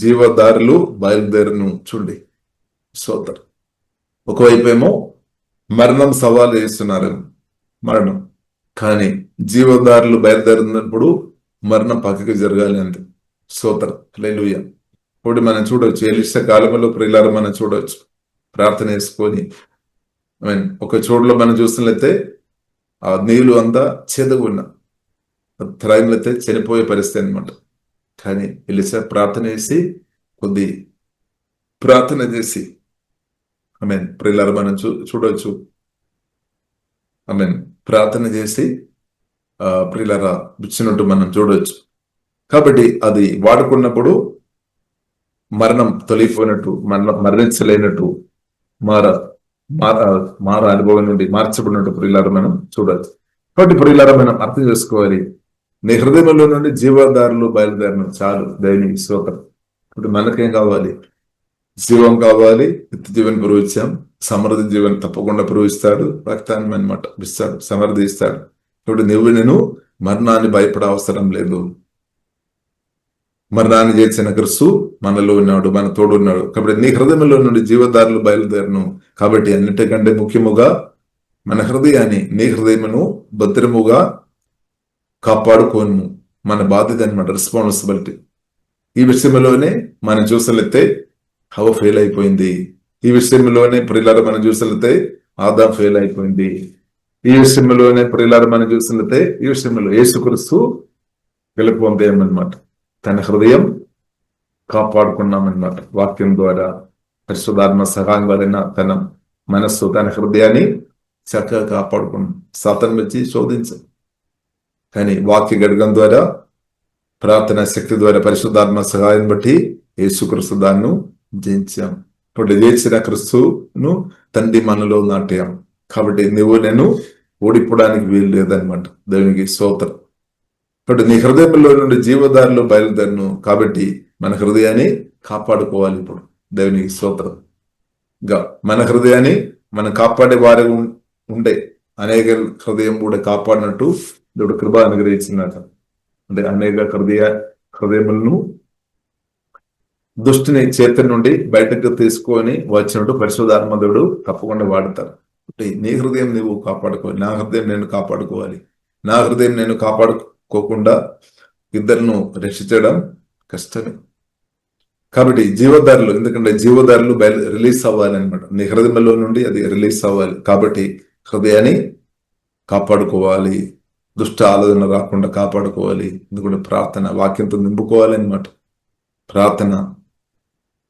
జీవదారులు బయలుదేరును. చూడండి స్తోత్రం. ఒకవైపు ఏమో మరణం సవాలు చేస్తున్నారు, మరణం. కానీ జీవదారులు బయలుదేరినప్పుడు మరణం పక్కకి జరగాలి అంతే. స్తోత్రం. హల్లెలూయా. ఇప్పుడు మనం చూడవచ్చు, ఎలిషా కాలంలో ప్రియులారా మనం చూడవచ్చు, ప్రార్థన చేసుకొని ఒక చోటులో మనం చూసినట్లయితే ఆ నీళ్లు అంతా చేదుగున్న త్రాయినట్లయితే చనిపోయే పరిస్థితి అనమాట. కానీ ఎలిషా ప్రార్థన చేసి ప్రియులారా మనం చూడవచ్చు. ప్రార్థన చేసి ప్రియులారా ఇచ్చినట్టు మనం చూడవచ్చు. కాబట్టి అది వాడుకున్నప్పుడు మరణం తొలగిపోయినట్టు, మరణించలేనట్టు, మార అనుభవం నుండి మార్చబడినట్టు ప్రియులారా మనం చూడవచ్చు. కాబట్టి ప్రియులారా మనం అర్థం చేసుకోవాలి, నీ హృదయంలో నుండి జీవదారులు బయలుదేరిన చాలు. దేవునికి స్తోత్రం. ఇప్పుడు మనకేం కావాలి? జీవం కావాలి. నిత్య జీవన్ పురువించాం. సమృద్ధి జీవన్ తప్పకుండా పురువిస్తాడు. రక్తాన్ని అనమాట ఇస్తాడు, సమృద్ధి ఇస్తాడు. ఇప్పుడు నేను మరణాన్ని భయపడ అవసరం లేదు. మరణాన్ని చేసిన క్రీస్తు మనలో ఉన్నాడు, మన తోడు ఉన్నాడు. కాబట్టి నీ హృదయంలో నుండి జీవదారులు బయలుదేరను. కాబట్టి అన్నిటికంటే ముఖ్యముగా మన హృదయాన్ని, నీ హృదయమును భద్రముగా కాపాడుకోను మన బాధ్యత అనమాట, రెస్పాన్సిబిలిటీ. ఈ విషయంలోనే మనం చూసలైతే హవ ఫెయిల్ అయిపోయింది. ఈ విషయంలోనే ప్రియులారా మనం చూసలైతే ఆదాం ఫెయిల్ అయిపోయింది. ఈ విషయంలోనే ప్రియులారా మనం చూసినట్లయితే ఈ విషయంలో యేసుక్రీస్తు గెలుపు పొందేయమన్నమాట. తన హృదయం కాపాడుకున్నామన్నమాట. వాక్యం ద్వారా, పరిశుద్ధాత్మ సహాయం వలన తన మనస్సు, తన హృదయాన్ని చక్కగా కాపాడుకున్నాం. సాతాను వచ్చి శోధించాం. కానీ వాక్య గడగం ద్వారా, ప్రార్థన శక్తి ద్వారా, పరిశుద్ధాత్మ సహాయం బట్టి యేసుక్రీస్తు దాన్ని జయించాం. ఇప్పుడు జయించిన క్రీస్తును తండ్రి మనలో నాట్యాం. కాబట్టి నువ్వు నేను ఓడిపోవడానికి వీలు లేదనమాట. దేవునికి స్తోత్రం. కాబట్టి నీ హృదయంలో నుండి జీవదారులు బయలుదేరను. కాబట్టి మన హృదయాన్ని కాపాడుకోవాలి. ఇప్పుడు దేవునికి స్తోత్రం. మన హృదయాన్ని మనం కాపాడే వారి ఉండే అనేక హృదయం కూడా కాపాడినట్టు దేవుడు కృప అనుగ్రహించినాక, అంటే అనేక హృదయములను దుష్టిని చేతి నుండి బయటకు తీసుకొని వచ్చినట్టు పరిశుద్ధాత్మ దేవుడు తప్పకుండా వాడతారు. నీ హృదయం నువ్వు కాపాడుకోవాలి. నా హృదయం నేను కాపాడుకోవాలి. నా హృదయం నేను కాపాడుకోకుండా ఇద్దరును రక్షించడం కష్టమే. కాబట్టి జీవదారులు, ఎందుకంటే జీవదారులు రిలీజ్ అవ్వాలి అనమాట. నీ హృదయంలో నుండి అది రిలీజ్ అవ్వాలి. కాబట్టి హృదయాన్ని కాపాడుకోవాలి, దుష్ట ఆలోచన రాకుండా కాపాడుకోవాలి. ఎందుకంటే ప్రార్థన వాక్యంతో నింపుకోవాలి అనమాట. ప్రార్థన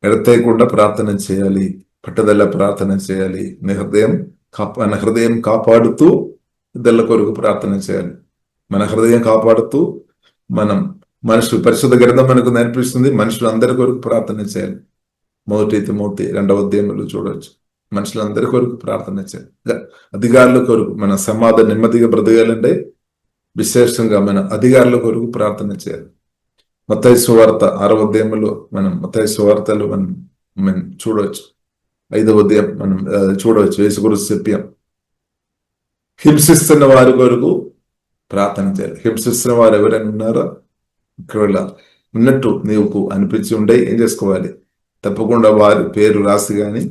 ఎడతేయకుండా ప్రార్థన చేయాలి, పట్టుదల ప్రార్థన చేయాలి. మన హృదయం కాపాడుతూ ఇద్దళ్ళ కొరకు ప్రార్థన చేయాలి. మన హృదయం కాపాడుతూ మనుషులు, పరిశుద్ధ గ్రంథం మనకు నేర్పిస్తుంది, మనుషులు అందరి కొరకు ప్రార్థన చేయాలి. 1 తిమోతి 2వ అధ్యాయంలో చూడవచ్చు. మనుషులందరి కొరకు ప్రార్థన చేయాలి. అధికారుల కొరకు, మన సమాధానం నెమ్మదిగా బ్రతకాలంటే విశేషంగా మన అధికారుల కొరకు ప్రార్థన చేయాలి. మత్తయి సువార్త 6వ అధ్యాయంలో మత్తయి సువార్తలో మనం చూడవచ్చు. 5వ అధ్యాయం మనం చూడవచ్చు. యేసు గురించి చెప్పాం, హింసిస్తున్న వారి కొరకు ప్రార్థన చేయాలి. హింసిస్తున్న వారు ఎవరైనా ఉన్నారో ఒకవేళ ఉన్నట్టు నీకు అనిపించి ఉండే ఏం చేసుకోవాలి? తప్పకుండా వారి పేరు రాసి కానీ,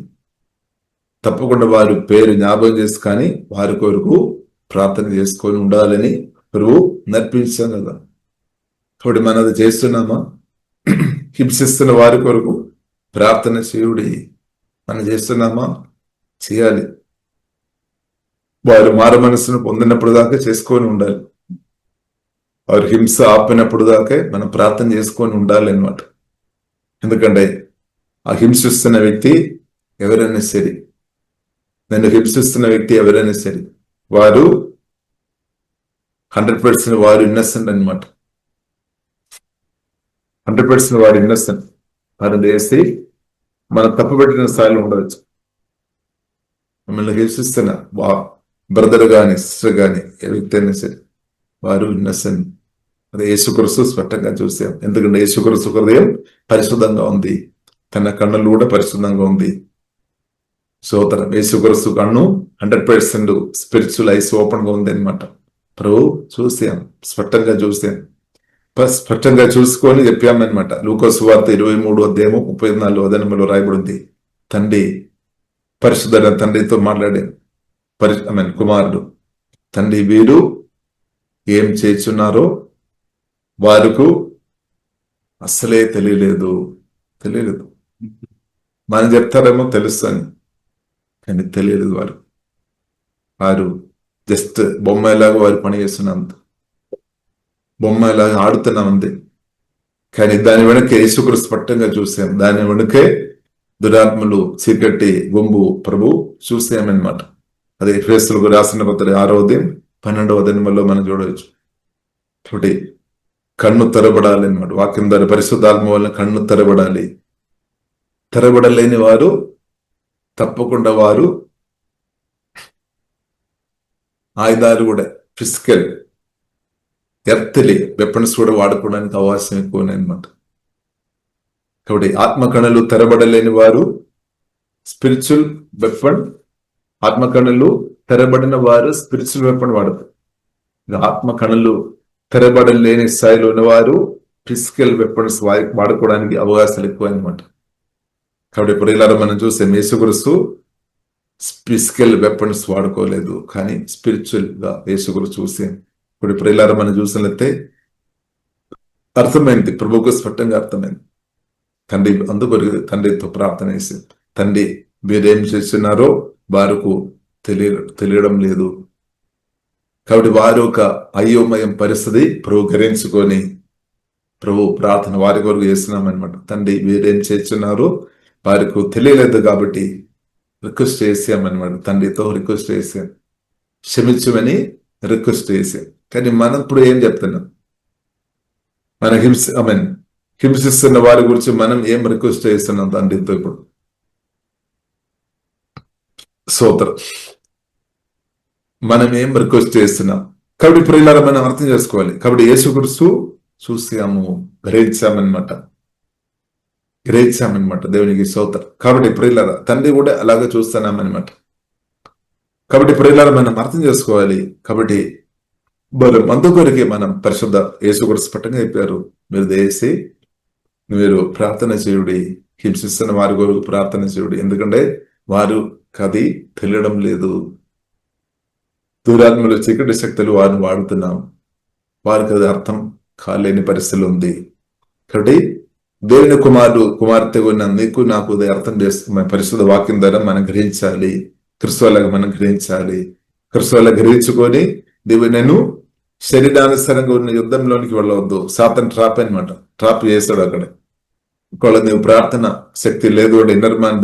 తప్పకుండా వారి పేరు జ్ఞాపకం చేసి కానీ వారి కొరకు ప్రార్థన చేసుకొని ఉండాలని గురువు నేర్పించాం కదా. కాబట్టి మనం అది చేస్తున్నామా? హింసిస్తున్న వారి కొరకు ప్రార్థన చేయుడి మనం చేస్తున్నామా? చేయాలి. వారు మారు మనస్సును పొందినప్పుడు దాకా చేసుకొని ఉండాలి. వారు హింస ఆపినప్పుడు దాకే మనం ప్రార్థన చేసుకొని ఉండాలి అన్నమాట. ఎందుకంటే ఆ హింసిస్తున్న వ్యక్తి ఎవరైనా సరే, నన్ను హింసిస్తున్న వ్యక్తి ఎవరైనా సరే, వారు 100% వారు ఇన్నసెంట్ అనమాట. 100% వారు ఇన్నసెంట్. వారు చేసి మనం తప్పుపెట్టిన స్థాయిలో ఉండవచ్చు. మిమ్మల్ని హింసిస్తున్న బ్రదర్ గాని, సిస్టర్ గాని, ఏ వ్యక్తి అయినా సరే వారు ఇన్నసెంట్. అదే యేసుక్రీస్తు స్పష్టంగా చూసాం. ఎందుకంటే యేసుక్రీస్తు హృదయం పరిశుద్ధంగా ఉంది. తన కన్నులు కూడా పరిశుద్ధంగా ఉంది. స్తోత్రం. యేసుక్రీస్తు కన్ను 100% స్పిరిచువల్ ఐస్ ఓపెన్ గా ఉంది అనమాట. ప్రభు చూసాం, స్పష్టంగా చూసాం, స్పష్టంగా చూసుకొని చెప్పామన్నమాట. లూకా సువార్త 23:34 రాయబడింది. తండ్రి పరిశుద్ధ తండ్రితో మాట్లాడే కుమారుడు, తండ్రి వీరు ఏం చేస్తున్నారో వారికి అస్సలే తెలియలేదు. మనం చెప్తారేమో తెలుస్తాను, కానీ తెలియలేదు. వారు జస్ట్ బొమ్మలాగా వారు పని చేస్తున్నంత, బొమ్మలాగా ఆడుతున్నాం అంతే. కానీ దాని వెనకే యేసుక్రీస్తు స్పష్టంగా చూసాం. దాని వెనకే దురాత్మలు, చీకటి గుంపు ప్రభు చూసామన్నమాట. అది ఎఫెసీయులకు రాసిన పత్రిక 6:12 మనం చూడవచ్చు. కాబట్టి కన్ను తెరబడాలి అన్నమాట. వాక్యం ద్వారా పరిశుద్ధాత్మ వల్ల కన్ను తెరబడాలి. తెరబడలేని వారు తప్పకుండా వారు ఆయుధాలు కూడా, ఫిజికల్ ఎర్త్లీ వెపన్స్ కూడా వాడుకోవడానికి అవకాశం ఎక్కువ అనమాట. కాబట్టి ఆత్మ కణులు తెరబడలేని వారు స్పిరిచువల్ వెపన్, ఆత్మ కణులు తెరబడిన వారు స్పిరిచువల్ వెపన్ వాడతారు. ఆత్మ కణులు తెరబడలేని స్థాయిలో ఉన్నవారు ఫిజికల్ వెపన్స్ వాడుకోవడానికి అవకాశాలు ఎక్కువ అనమాట. కాబట్టి ఇప్పుడు ఇలా మనం చూస్తే యేసుక్రీస్తు ఫిజికల్ వెపన్స్ వాడుకోలేదు, కానీ స్పిరిచువల్ గా యేసుక్రీస్తు చూసే. ఇప్పుడు ఇలా మనం చూసినట్లయితే అర్థమైంది, ప్రభువుకు స్పష్టంగా అర్థమైంది. తండ్రి అందుకొరకు తండ్రితో ప్రార్థన చేసి, తండ్రి మీరేం చేస్తున్నారో వారికి తెలియడం లేదు. కాబట్టి వారు ఒక అయోమయం పరిస్థితి ప్రభు గ్రహించుకొని ప్రభు ప్రార్థన వారి కొరకు చేస్తున్నామన్నమాట. తండ్రి మీరేం చేస్తున్నారో వారికి తెలియలేదు కాబట్టి రిక్వెస్ట్ చేసామన్నమాట. తండ్రితో రిక్వెస్ట్ చేసాం, క్షమించమని రిక్వెస్ట్ చేసాం. కానీ మనం ఇప్పుడు ఏం చెప్తున్నాం? మన హింసిస్తున్న వారి గురించి మనం ఏం రిక్వెస్ట్ చేస్తున్నాం తండ్రితో? ఇప్పుడు స్తోత్రం, మనం ఏం రిక్వెస్ట్ చేస్తున్నాం? కాబట్టి ఇప్పుడు ఇలా మనం అర్థం చేసుకోవాలి. కాబట్టి యేసుక్రీస్తు చూసాము, గ్రహించామన్నమాట. దేవునికి స్తోత్రం. కాబట్టి ఇప్పుడు ఇలా తండ్రి కూడా అలాగే చూస్తున్నామన్నమాట. కాబట్టి ఇప్పుడు ఇలా మనం అర్థం చేసుకోవాలి. కాబట్టి అందుకొరకే మనం పరిశుద్ధ యేసుక్రీస్తు పట్టంగా చెప్పారు, మీరు దయచేసి మీరు ప్రార్థన చేయుడి, హింసిస్తున్న వారి కొరకు ప్రార్థన చేయుడి, ఎందుకంటే వారు కది తెలియడం లేదు. దురాత్మలు, చీకటి శక్తులు వారిని వాడుతున్నాం, వారికి అది అర్థం కాలేని పరిస్థితులు ఉంది. కాబట్టి దేవుని కుమార్తె ఉన్న నీకు నాకు అర్థం చేస్తున్న పరిశుద్ధ వాక్యం ద్వారా మనం గ్రహించాలి. క్రిస్తువులాగా మనం గ్రహించాలి. క్రిస్తువులా గ్రహించుకొని నేను శరీరానుసారంగా ఉన్న యుద్ధంలోనికి వెళ్ళవద్దు. సాతాను ట్రాప్ అనమాట, ట్రాప్ చేస్తాడు అక్కడ. ఒకవేళ నీవు ప్రార్థన శక్తి లేదు, ఇన్నర్ మ్యాన్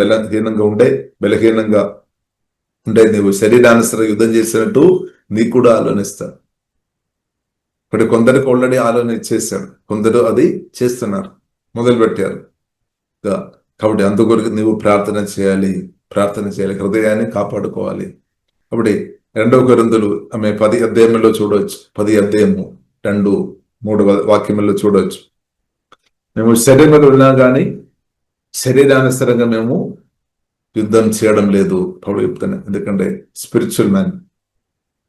బలహీనంగా ఉండే నీవు శరీరానుసారం యుద్ధం చేసినట్టు నీకు కూడా ఆలోచిస్తాడు. ఇక్కడ కొందరికి ఆల్రెడీ ఆలోచన ఇచ్చేసాడు, కొందరు అది చేస్తున్నారు, మొదలు పెట్టారు. కాబట్టి అందుకొరకు నీవు ప్రార్థన చేయాలి, హృదయాన్ని కాపాడుకోవాలి. కాబట్టి 2 కొరింథీయులు 10 చూడవచ్చు, 10:2-3 వాక్యముల్లో చూడవచ్చు. మేము శరీరంలో ఉన్నా కానీ శరీరానుసారంగా మేము యుద్ధం చేయడం లేదు పౌలు చెప్తాను. ఎందుకంటే స్పిరిచువల్ మ్యాన్,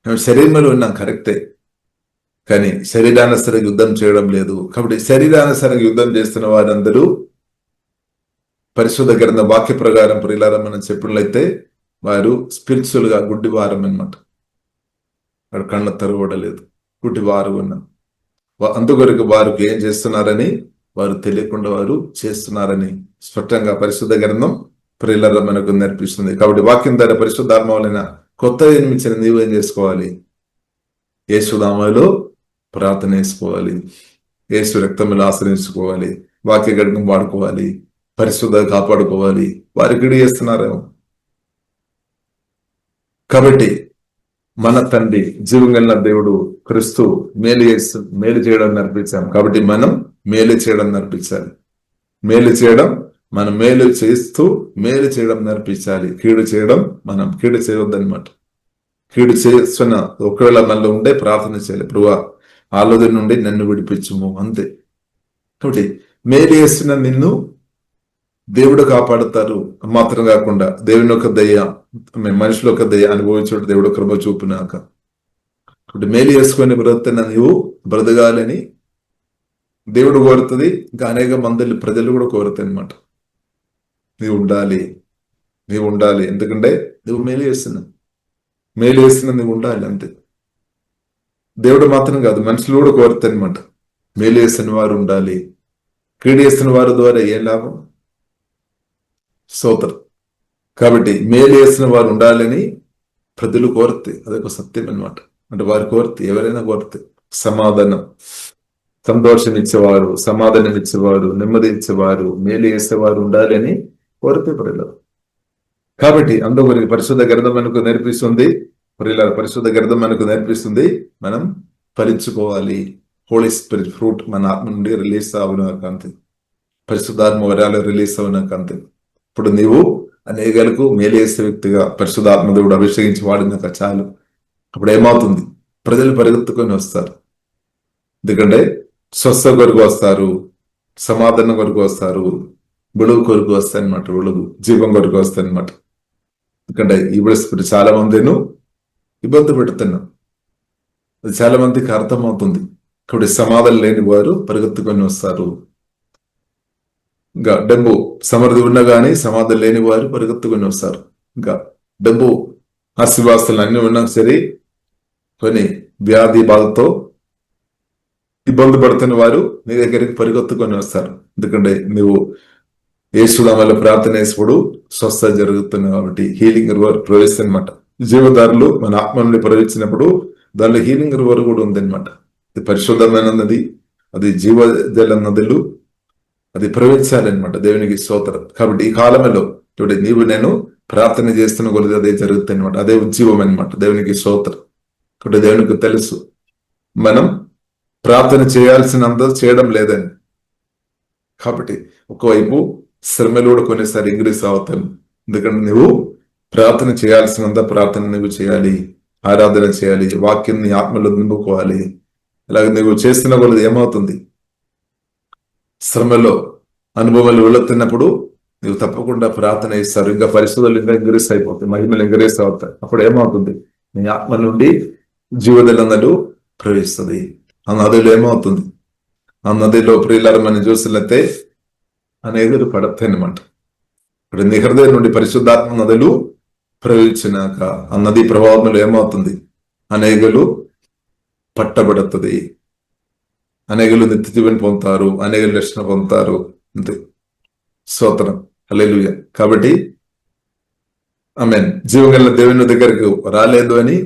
మేము శరీరంలో ఉన్నాం కరెక్టే, కానీ శరీరానుసారంగా యుద్ధం చేయడం లేదు. కాబట్టి శరీరానుసారంగా యుద్ధం చేస్తున్న వారందరూ పరిశుద్ధ గ్రంథ వాక్య ప్రకారం ప్రియులారా మనం చెప్పినట్లయితే వారు స్పిరిచువల్ గా గుడ్డివారం అన్నమాట. వాడు కళ్ళ తెరవడలేదు, గుడ్డివారు ఉన్నారు. అందుకొరకు వారికి ఏం చేస్తున్నారని వారు తెలియకుండా వారు చేస్తున్నారని స్పష్టంగా పరిశుద్ధ గ్రంథం ప్రియులారా మనకు నేర్పిస్తుంది. కాబట్టి వాక్యం ద్వారా పరిశుద్ధాత్మ వలన కొత్త జన్మించిన నీవు ఏం చేసుకోవాలి? యేసునామములో ప్రార్థన చేసుకోవాలి, యేసు రక్తములో ఆశ్రయించుకోవాలి, వాక్య గడ్డం వాడుకోవాలి, పరిశుద్ధ కాపాడుకోవాలి. వారు గిడి చేస్తున్నారేమో. కాబట్టి మన తండ్రి జీవంగల దేవుడు క్రీస్తు మేలు చేయడం నేర్పించాం. కాబట్టి మనం మేలు చేయడం నేర్పించాలి. మనం మేలు చేస్తూ మేలు చేయడం నేర్పించాలి. కీడు చేయడం, మనం కీడు చేయవద్దనమాట. కీడు చేస్తున్న ఒకవేళ మనలో ఉండే ప్రార్థన చేయాలి, ప్రభువా ఆలోచన నుండి నన్ను విడిపించుము, అంతే. కాబట్టి మేలు చేస్తున్న నిన్ను దేవుడు కాపాడుతారు మాత్రం కాకుండా దేవుని యొక్క దయ, మనుషుల యొక్క దయ అనుభవించడం దేవుడు కృప చూపినాక ఇప్పుడు మేలు చేసుకొని బ్రతున్న నీవు బ్రతకాలని దేవుడు కోరుతుంది. ఇంకా అనేక మంది ప్రజలు కూడా కోరుతాయి అనమాట. నీవు ఉండాలి ఎందుకంటే నువ్వు మేలు చేస్తున్నా నువ్వు ఉండాలి అంతే. దేవుడు మాత్రం కాదు, మనుషులు కూడా కోరుతాయి అనమాట. మేలు చేసిన వారు ఉండాలి. కీడు చేస్తున్న వారి ద్వారా ఏం లాభం? స్తోత్రం. కాబట్టి మేలు చేసిన వారు ఉండాలని ప్రజలు కోరితే అదొక సత్యం అనమాట. అంటే వారు కోరితే, ఎవరైనా కోరితే సమాధానం, సంతోషం ఇచ్చేవారు, సమాధానం ఇచ్చేవారు, నెమ్మది ఇచ్చేవారు, మేలు చేసేవారు ఉండాలని కోరితే ప్రజలు. కాబట్టి అందుకు పరిశుద్ధ గ్రంథం మనకు నేర్పిస్తుంది, పరిశుద్ధ గ్రంథం మనకు నేర్పిస్తుంది మనం ఫలించుకోవాలి. హోలీ స్పిరిట్ ఫ్రూట్ మన ఆత్మ నుండి రిలీజ్ అవునాక అంతే. పరిశుద్ధాత్మ వరాలు రిలీజ్ అవునాక అంతే. ఇప్పుడు నీవు అనేకలకు మేలు చేసే వ్యక్తిగా పరిశుద్ధాత్మ దేవుడు అభిషేకించి వాడినాక చాలు. అప్పుడు ఏమవుతుంది? ప్రజలు పరిగెత్తుకొని వస్తారు. ఎందుకంటే స్వస్థ కొరకు వస్తారు, సమాధానం కొరకు వస్తారు, బుడుగు కొరకు వస్తాయన్నమాట. బుడుగు జీవం కొరకు వస్తాయన్నమాట. ఎందుకంటే ఇప్పుడు చాలా మందిను ఇబ్బంది పెడుతున్నాం, అది చాలా మందికి అర్థమవుతుంది. కాబట్టి సమాధానం లేని వారు పరిగెత్తుకొని వస్తారు. ఇంకా డబ్బు సమృద్ధి ఉన్నా కానీ సమాధానం లేని వారు పరిగెత్తుకొని వస్తారు. ఇంకా డబ్బు ఆస్తివాస్తులు అన్ని ఉన్నా సరే కొన్ని వ్యాధి బాధతో ఇబ్బంది పడుతున్న వారు నీ దగ్గరికి పరిగెత్తుకొని వస్తారు. ఎందుకంటే నువ్వు యేసుడు వల్ల ప్రార్థన వేసినప్పుడు స్వస్థ జరుగుతుంది కాబట్టి హీలింగ్ రివర్ ప్రవేశిస్తుంది అనమాట. జీవదారులు మన ఆత్మ నుండి ప్రవేశించినప్పుడు దానిలో హీలింగ్ రివర్ కూడా ఉందన్నమాట. అది పరిశుద్ధమైన నది, అది జీవజల నదులు, అది ప్రవేశించాలన్నమాట. దేవునికి స్తోత్రం. కాబట్టి ఈ కాలంలో చూడండి, నీవు నేను ప్రార్థన చేస్తున్న కొద్ది అదే జరుగుతుంది అనమాట. అదే ఉజ్జీవం అనమాట. దేవునికి స్తోత్రం. కాబట్టి దేవునికి తెలుసు మనం ప్రార్థన చేయాల్సినంత చేయడం లేదని. కాబట్టి ఒకవైపు శ్రమలు కూడా కొన్నిసారి ఇంగ్రీస్ అవుతాను. ఎందుకంటే నువ్వు ప్రార్థన చేయాల్సినంత ప్రార్థన నువ్వు చేయాలి, ఆరాధన చేయాలి, వాక్యాన్ని ఆత్మలో నింపుకోవాలి. అలాగే నువ్వు చేస్తున్న కొలది ఏమవుతుంది? శ్రమలో అనుభవాలు వెళుతున్నప్పుడు నువ్వు తప్పకుండా ప్రార్థన చేస్తారు. ఇంకా పరిస్థితులు ఇంకా ఇంగ్రీస్ అయిపోతాయి, మహిమలు ఇంగ్రీస్ అవుతాయి. అప్పుడు ఏమవుతుంది? నీ ఆత్మ నుండి జీవజల ప్రవేశిస్తుంది. ఆ నదిలో ఏమవుతుంది? ఆ నదిలో ప్రియులారు మనం చూసినట్లయితే అనేకులు పడతాయి అనమాట. ఇప్పుడు నీ హృదయం నుండి పరిశుద్ధాత్మ నదులు ప్రవేశించినాక ఆ నది ప్రభావంలో ఏమవుతుంది? అనేకులు పట్టబడుతుంది, అనేకులు నిత్య జీవన్ పొందుతారు, అనేకులు రక్షణ పొందుతారు. అంతే. స్తోత్రం. హల్లెలూయా. కాబట్టి ఆమేన్. జీవగల దేవుని దగ్గరకు రాలేదు అని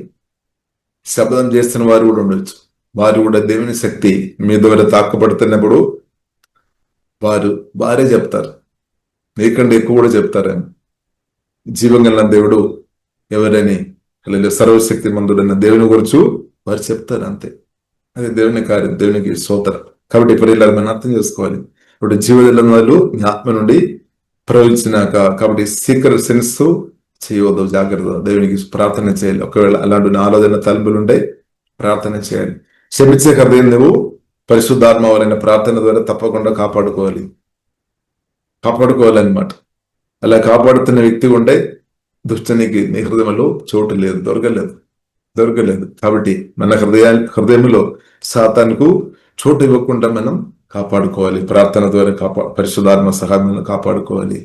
శబ్దం చేస్తున్న వారు కూడా ఉండొచ్చు. వారు కూడా దేవుని శక్తి మీ ద్వారా తాకబడుతున్నప్పుడు వారు వారే చెప్తారు, నీకంటే ఎక్కువ కూడా చెప్తారేమో. జీవగల దేవుడు ఎవరని, సర్వశక్తి మందుడన్న దేవుని గురించి వారు చెప్తారు అంతే. అది దేవుని కార్యం, దేవునికి స్తోత్రం. కాబట్టి ఇప్పుడు ఇలా మనం అర్థం చేసుకోవాలి. ఇప్పుడు జీవజలంలో నీ ఆత్మ నుండి ప్రవహించినాక, కాబట్టి సీక్రెట్ సెన్స్ చేయవద్దు, జాగ్రత్త. దేవునికి ప్రార్థన చేయాలి. ఒకవేళ అలాంటి ఆలోచన తలుపులు ఉంటే ప్రార్థన చేయాలి. క్షమించే హృదయం నువ్వు పరిశుద్ధాత్మ వారైన ప్రార్థన ద్వారా తప్పకుండా కాపాడుకోవాలన్నమాట. అలా కాపాడుతున్న వ్యక్తి ఉంటే దుష్టునికి నీ హృదయంలో చోటు లేదు, దొరకలేదు. కాబట్టి మన హృదయంలో సాతానుకు చోటు ఇవ్వకుండా మనం కాపాడుకోవాలి. ప్రార్థన ద్వారా పరిశుద్ధాత్మ సహాయం కాపాడుకోవాలి.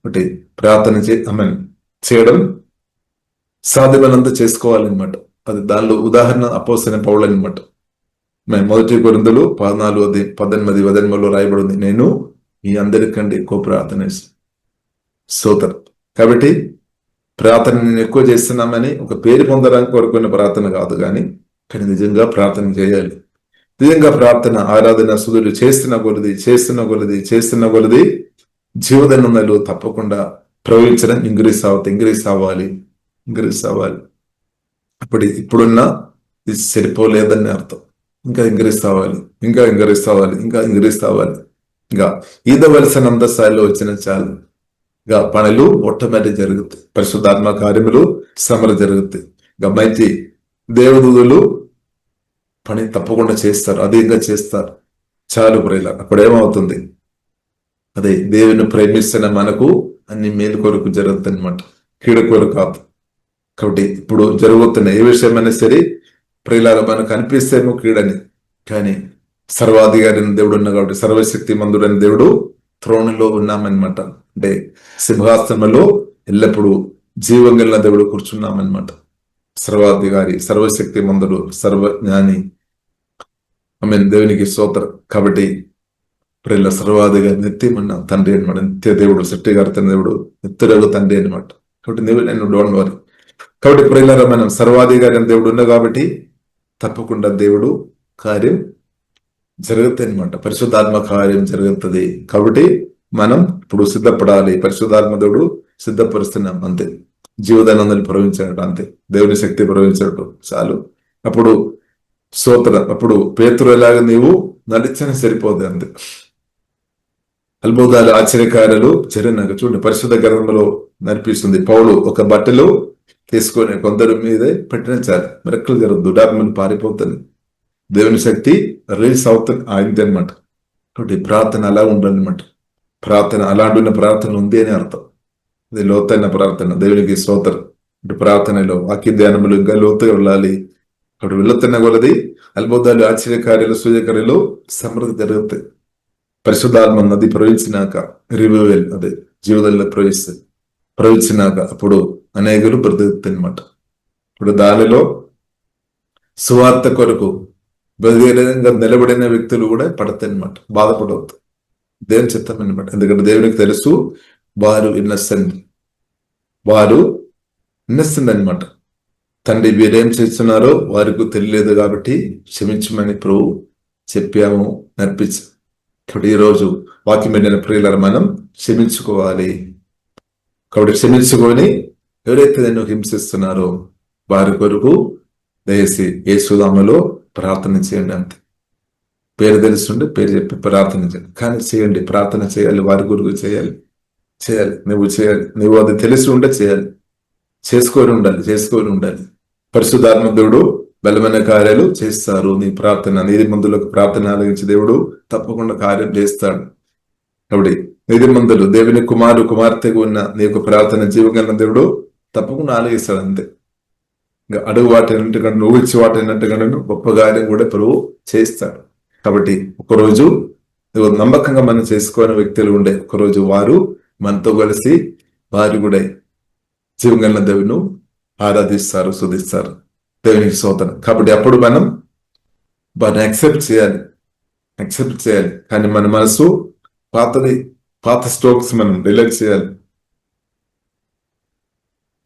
ఒకటి ప్రార్థన చేయడం సాధ్యమైనంత చేసుకోవాలన్నమాట. అది దానిలో ఉదాహరణ అపోస్తలుడైన పౌలు అన్నమాట. మొదటి కొరింథీయులు 14:18 రాయబడింది, నేను మీ అందరికంటే ఎక్కువ ప్రార్థన చేస్తాను. స్తోత్రం. కాబట్టి ప్రార్థన నేను ఎక్కువ చేస్తున్నామని ఒక పేరు పొందడానికి కోరుకున్న ప్రార్థన కాదు, కానీ నిజంగా ప్రార్థన చేయాలి. నిజంగా ప్రార్థన, ఆరాధన, సుధులు చేస్తున్న కొలది జీవదనలు తప్పకుండా ప్రవహించడం ఇంగ్రీస్ అవ్వాలి. ఇప్పుడున్న ఇది సరిపోలేదని అర్థం. ఇంకా ఇంగ్రీస్ అవ్వాలి. ఇంకా ఈదవలసినంత స్థాయిలో వచ్చిన చాలు. ఇంకా పనులు ఆటోమేటిక్ జరుగుతాయి. పరిశుద్ధాత్మ కార్యములు సమర జరుగుతాయి. ఇంకా మంచి దేవదూతలు పని తప్పకుండా చేస్తారు, అధికంగా చేస్తారు. చాలు ప్రియులారా. అప్పుడు ఏమవుతుంది? అదే దేవుని ప్రేమిస్తున్న మనకు అన్ని మేలు కొరకు జరుగుతుంది అనమాట, కీడ కొరకు కాదు. కాబట్టి ఇప్పుడు జరుగుతున్న ఏ విషయమైనా సరే ప్రియులారా మనకు అనిపిస్తేమో కీడని, కానీ సర్వాధికారి దేవుడు ఉన్నా కాబట్టి, సర్వశక్తి మందుడని దేవుడు త్రోణిలో ఉన్నామన్నమాట. అంటే సింహాసనంలో ఎల్లప్పుడూ జీవం కలిగిన దేవుడు కూర్చున్నామన్నమాట. సర్వాధికారి, సర్వశక్తి మందుడు, సర్వజ్ఞాని, దేవునికి స్తోత్రం. కాబట్టి ప్రియుల సర్వాధికారి నిత్యమన్న తండ్రి అనమాట, నిత్య దేవుడు, సృష్టికర్త దేవుడు, నిత్యుడు తండ్రి అనమాట. కాబట్టి నేను డోంట్ వరీ. కాబట్టి ప్రియులారా మనం సర్వాధికారి అని దేవుడు ఉన్నా కాబట్టి తప్పకుండా దేవుడు కార్యం జరుగుతుంది అనమాట, పరిశుద్ధాత్మ కార్యం జరుగుతుంది. కాబట్టి మనం ఇప్పుడు సిద్ధపడాలి. పరిశుద్ధాత్మ దేవుడు సిద్ధపరుస్తున్నాం అంతే. జీవదానందాన్ని ప్రవహించినట్టు అంతే, దేవుని శక్తి ప్రవహించినట్టు చాలు. అప్పుడు అప్పుడు పేతురు ఎలాగ నీవు నడిచిన సరిపోదు అంతే. అద్భుతాలు ఆశ్చర్యకార్యాలు జరిగినాక చూడండి, పరిశుద్ధ గ్రంథంలో నడిపిస్తుంది. పౌలు ఒక బట్టలు తీసుకొని కొందరు మీదే పెట్టిన చాలు, మెరక్కలు జరగదు, దుడాత్మని పారిపోతుంది, దేవుని శక్తి రిలీజ్ అవుతుంది ఆయింది అనమాట. కాబట్టి ప్రార్థన అలా ఉండాలన్నమాట. ప్రార్థన అలాంటి ప్రార్థన ఉంది అని అర్థం. ఇది లోతైన ప్రార్థన, దేవునికి స్తోత్రం. అంటే ప్రార్థనలో వాక్య ధ్యానములు ఇంకా లోతుగా వెళ్ళాలి. అప్పుడు వెళుతున్న కొలది అద్భుతాలు ఆశ్చర్యకార్యాలు సూచకార్యాలు సమృద్ధి జరుగుతాయి. పరిశుద్ధాత్మ నది ప్రవహించినాక రివైవల్, అదే జీవితంలో ప్రవహించినాక అప్పుడు అనేకులు బ్రతుకుతాయి అనమాట. ఇప్పుడు దానిలో సువార్త కొరకు బహిరంగంగా నిలబడిన వ్యక్తులు కూడా పడతాయి అనమాట, బాధపడవద్దు, దేవుని చిత్తం అనమాట. ఎందుకంటే దేవునికి తెలుసు వారు ఇన్నసెంట్ అనమాట. తండ్రి వీరేం చేస్తున్నారో వారికి తెలియలేదు కాబట్టి క్షమించమని ప్రభు చెప్పాము, నర్పించాం. కాబట్టి ఈరోజు వాక్యం ఏంటంటే ప్రియులారా మనం క్షమించుకోవాలి. కాబట్టి క్షమించుకొని ఎవరైతే నేను హింసిస్తున్నారో వారి కొరకు దయచేసి యేసునామములో ప్రార్థన చేయండి అంతే. పేరు తెలుసుంటే పేరు చెప్పి ప్రార్థన చేయండి, కానీ చేయండి, ప్రార్థన చేయాలి, వారి కొరకు చేయాలి. నువ్వు చేయాలి, నువ్వు అది తెలిసి ఉంటే చేయాలి, చేసుకొని ఉండాలి. పరిశుద్ధాత్మ దేవుడు బలమైన కార్యాలు చేస్తారు. నీ ప్రార్థన, నీతి మందులకు ప్రార్థన ఆలగించి దేవుడు తప్పకుండా కార్యం చేస్తాడు. కాబట్టి నీతి మందులు దేవుని కుమార్తెకు ఉన్న నీ యొక్క ప్రార్థన జీవగల దేవుడు తప్పకుండా ఆలగిస్తాడు అంతే. ఇంకా అడుగు వాటినట్టుగా నువ్వు ఇచ్చి వాటినట్టుగా గొప్ప కార్యం కూడా ప్రభు చేస్తాడు. కాబట్టి ఒకరోజు నమ్మకంగా మనం చేసుకోని వ్యక్తులు ఉండే, ఒకరోజు వారు మనతో కలిసి వారు కూడా జీవగల దేవుని ఆరాధిస్తారు, స్తుతిస్తారు, దేవునికి స్తోత్రం. కాబట్టి అప్పుడు మనం వారిని యాక్సెప్ట్ చేయాలి. కానీ మన మనసు పాత స్ట్రోక్స్ మనం డిలీట్ చేయాలి.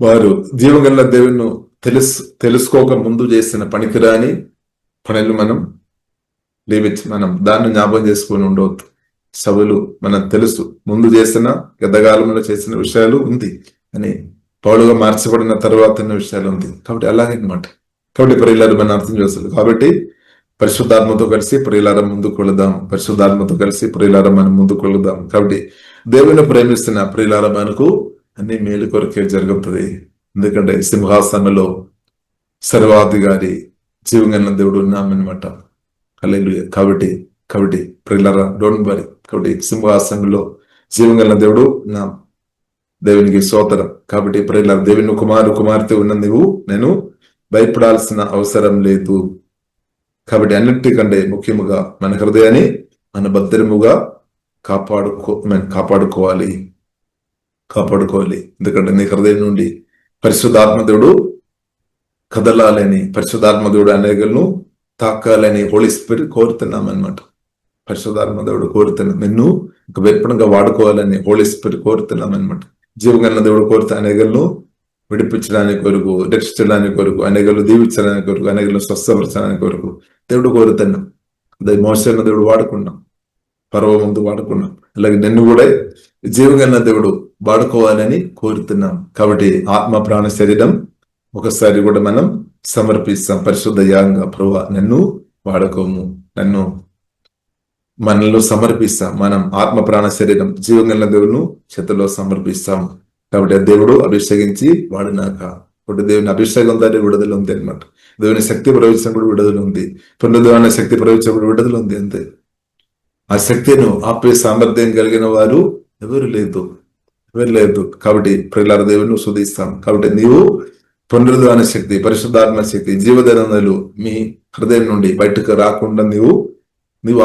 వారు జీవగల దేవుని తెలుసుకోక ముందు చేసిన పనికిరాని పనులు మనం దాన్ని జ్ఞాపకం చేసుకొని ఉండవద్దు. సభలు మనం తెలుసు ముందు చేసిన గతకాలంలో చేసిన విషయాలు ఉంది అని, పౌలుగా మార్చబడిన తర్వాత విషయాలు ఉంది. కాబట్టి అలాగే అనమాట. కాబట్టి ప్రియులారా మనం అర్థం చేస్తారు. కాబట్టి పరిశుద్ధాత్మతో కలిసి ప్రియులారా ముందుకు వెళదాం, మనం ముందుకు వెళదాం. కాబట్టి దేవుని ప్రేమిస్తున్న ప్రియులారా మనకు అన్ని మేలు కొరకే జరుగుతుంది. ఎందుకంటే సింహాసనంలో సర్వాధికారి జీవగల దేవుడు ఉన్నామన్నమాట. హల్లెలూయా. కాబట్టి ప్రియులారా డోంట్ వరీ. కాబట్టి సింహాసనంలో జీవగల దేవుడు ఉన్నాం, దేవునికి స్తోత్రం. కాబట్టి ప్రియులారా దేవుని కుమార్తె ఉన్న నేను భయపడాల్సిన అవసరం లేదు. కాబట్టి అన్నిటికంటే ముఖ్యముగా మన హృదయాన్ని మన భద్రముగా కాపాడుకోవాలి. ఎందుకంటే నీ హృదయం నుండి పరిశుద్ధాత్మ దేవుడు కదలాలని, పరిశుద్ధాత్మ దేవుడు అనేకులను తాకాలని హోలీ స్పిరిట్ కోరుతున్నాం అనమాట. పరిశుద్ధాత్మ దేవుడు కోరుతున్నాం, నిన్ను ఒక వెప్పడంగా వాడుకోవాలని హోలీ స్పిరిట్ కోరుతున్నాం అనమాట. జీవగల దేవుడు కోరుతా అనేకులను విడిపించడానికి కొరకు, రక్షించడానికి కొరకు, అనేకలు దీవించడానికి కొరకు, అనేకలు స్వస్థపరచడానికి కొరకు దేవుడు కోరుతున్నాం. అదే మోసన్న దేవుడు వాడుకున్నాం, పర్వ ముందు వాడుకున్నాం. అలాగే నిన్ను కూడా జీవగల దేవుడు వాడుకోవాలని కోరుతున్నాం. కాబట్టి ఆత్మ ప్రాణ శరీరం ఒకసారి కూడా మనం సమర్పిస్తాం పరిశుద్ధ యాగంగా. ప్రభువా నన్ను వాడుకోము, మనలో సమర్పిస్తాం. మనం ఆత్మ ప్రాణ శరీరం జీవగల దేవుడును చేతిలో సమర్పిస్తాం. కాబట్టి ఆ దేవుడు అభిషేకించి వాడినాక, ఇప్పుడు దేవుని అభిషేకం దాన్ని విడుదల ఉంది అనమాట. దేవుని శక్తి ప్రవేశించినప్పుడు విడుదల ఉంది, పునరుద్ధరణ శక్తి ప్రవేశించినప్పుడు విడుదల ఉంది అంతే. ఆ శక్తిని ఆపే సామర్థ్యం కలిగిన వారు ఎవరు లేదు, ఎవరు లేదు. కాబట్టి ప్రియులారా, దేవుని శుద్ధిస్తాం. కాబట్టి నీవు పునరుద్ధాన శక్తి, పరిశుద్ధాత్మ శక్తి, జీవధనలు మీ హృదయం నుండి బయటకు రాకుండా నీవు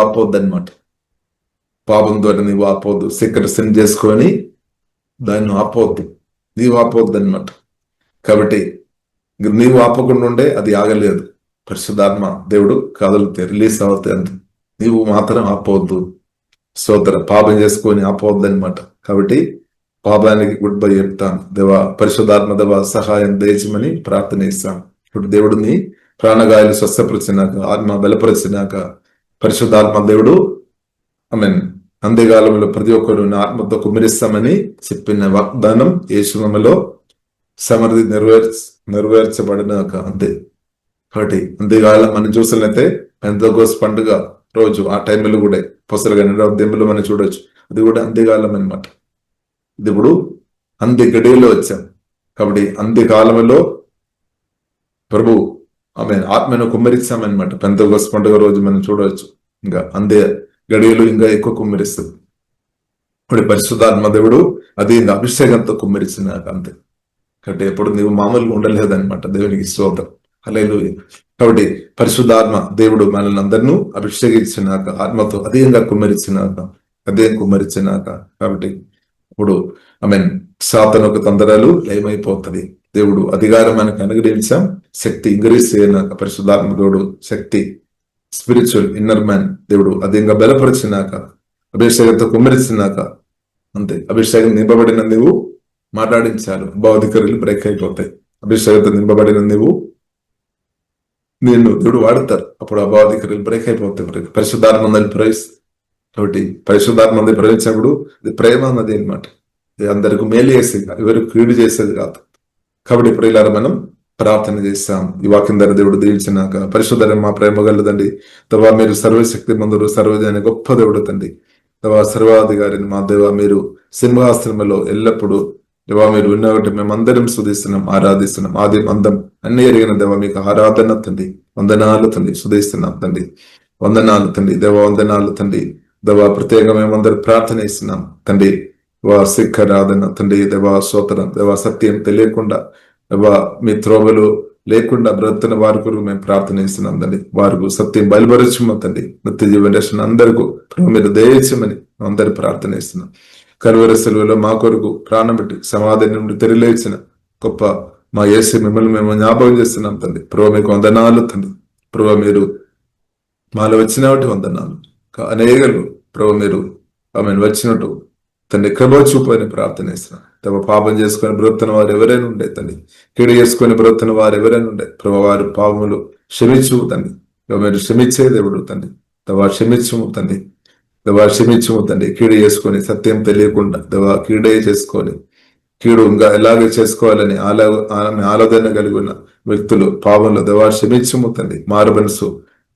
ఆపవద్దు అనమాట. పాపం ద్వారా నీవు ఆపవద్దు, సిన్ చేసుకొని దాన్ని ఆపవద్దు, నీవు ఆపవద్దు అనమాట. కాబట్టి నీవు ఆపకుండా ఉండే అది ఆగలేదు. పరిశుద్ధాత్మ దేవుడు కదులుతే రిలీజ్ అవుతాయి అంత, నీవు మాత్రం ఆపవద్దు. సోదర పాపం చేసుకొని ఆపవద్దు అనమాట. కాబట్టి పాపానికి గుడ్ బై చెప్తాను. దేవా పరిశుద్ధాత్మ దేవ సహాయం దయచమని ప్రార్థన ఇస్తాం. ఇప్పుడు దేవుడిని ప్రాణగాయాలు స్వస్థపరిచినాక, ఆత్మ బలపరిచినాక, పరిశుద్ధాత్మ దేవుడు అంత్యకాలంలో ప్రతి ఒక్కరు ఆత్మతో కుమ్మరిస్తామని చెప్పిన వాగ్దానం యేసునామములో సమృద్ధి నెరవేర్చబడినాక అంతే. కాబట్టి అంతేకాలం మనం చూసినట్లయితే పెంతెకోస్తు పండుగ రోజు ఆ టైంలో కూడా పొసలుగా 2వ అధ్యాయంలో మనం చూడొచ్చు. అది కూడా అంత్యకాలం అనమాట. ఇది ఇప్పుడు అంత్య గడియలో వచ్చాం. కాబట్టి అంత్యకాలంలో ప్రభు ఆత్మను కుమ్మరిస్తామన్నమాట. పెంతెకోస్తు పండుగ రోజు మనం చూడవచ్చు. ఇంకా అంత్య గడియలు ఇంకా ఎక్కువ కుమ్మరిస్తుంది. ఇప్పుడు పరిశుద్ధాత్మ దేవుడు అది ఇంకా అభిషేకంతో కుమ్మరిస్తున్నాక అంతే. కాబట్టి ఎప్పుడు నీవు మామూలుగా ఉండలేదన్నమాట. దేవునికి స్తోత్రం, హల్లెలూయా. కాబట్టి పరిశుద్ధాత్మ దేవుడు మనల్ని అందరినూ అభిషేకించినాక, ఆత్మతో అధికంగా కుమ్మరించినాక, కాబట్టి ఇప్పుడు సాతానుకు తంత్రాలు లయమైపోతుంది. దేవుడు అధికారం మనకు అనుగ్రహించాం. శక్తి ఇంక్రీజ్ చేయనాక, పరిశుద్ధాత్మ దేవుడు శక్తి, స్పిరిచువల్ ఇన్నర్ మ్యాన్ దేవుడు అధికంగా బలపరిచినాక, అభిషేకంతో కుమ్మరించినాక అంతే. అభిషేకం నింపబడిన నీవు మాట్లాడించాలి, అధికారులు బ్రేక్ అయిపోతాయి. అభిషేకంతో నింపబడిన నిన్ను దేవుడు వాడతారు. అప్పుడు అధికారులు బ్రేక్ అయిపోతాయి. పరిశుద్ధాత్మ ప్రవేశిస్తుంది. కాబట్టి పరిశుద్ధాత్మ ప్రవేశించినప్పుడు ఇది ప్రేమ అన్నది అనమాట. ఇది అందరికి మేలు చేసేది, ఎవరికి కీడు చేసేది కాదు. కాబట్టి ప్రియులారా, మనం ప్రార్థన చేస్తాం. ఈ వాక్యం ద్వారా దేవుడు దీవించినాక, పరిశుద్ధ మా ప్రేమ గలదండి దేవా, మీరు సర్వశక్తి మందురు, సర్వజన గొప్ప దేవుడు తండ్రి దేవా, సర్వాధికారిని మా దేవా, మీరు సింహాసనంలో ఎల్లప్పుడూ దేవా మీరు ఉన్నవాటి మేమందరం స్తుతిస్తున్నాం, ఆరాధిస్తున్నాం. ఆది అందం అన్ని ఎరిగిన దేవా మీకు ఆరాధన తండ్రి, వందనాలు తండ్రి, స్తుతిస్తున్నాం తండ్రి, వందనాలు తండ్రి, దేవ వందనాలు తండ్రి. దేవా ప్రత్యేకంగా మేమందరం ప్రార్థన ఇస్తున్నాం తండ్రి. శిఖరాధన తండ్రి, దేవా స్తోత్రం. దేవా సత్యం తెలియకుండా, దేవా మీ త్రోవలు లేకుండా బ్రతున్న వారి కొరకు మేము ప్రార్థన ఇస్తున్నాం తండ్రి. వారికి సత్యం బయలుపరచుమ తండ్రి. నిత్య జీవన రక్షణ అందరికీ మీరు దయచేయమని అందరు ప్రార్థన ఇస్తున్నాం. కలువరి సెలవులో మా కొరకు ప్రాణం పెట్టి సమాధి నుండి తెరలేచిన గొప్ప మా యేసు మిమ్మల్ని మేము జ్ఞాపకం చేస్తున్నాం తండ్రి. ప్రభు మీకు వందనాలు తండ్రి. ప్రభు మీరు మాలో వచ్చినట్టు వందనాలు అనేకలు. ప్రభు మీరు ఆమెను వచ్చినట్టు తండ్రి కృప చూపని ప్రార్థన ఇస్తున్నాం. తమ పాపం చేసుకుని బ్రతున్న వారు ఎవరైనా ఉండే తండ్రి, కీడు చేసుకుని బ్రతున్న వారు ఎవరైనా ఉండే ప్రభు, వారు పాపములు క్షమించు తండ్రి. మీరు క్షమించే దేవుడు తండ్రి. తవా క్షమించుము తండ్రి, దేవా క్షమించుము తండ్రి. కీడు చేసుకొని సత్యం తెలియకుండా దేవా కీడే చేసుకొని కీడు ఇంకా ఎలాగే చేసుకోవాలని ఆలోచన కలిగిన వ్యక్తులు పాపంలో దేవా క్షమించుము తండ్రి. మారు మనసు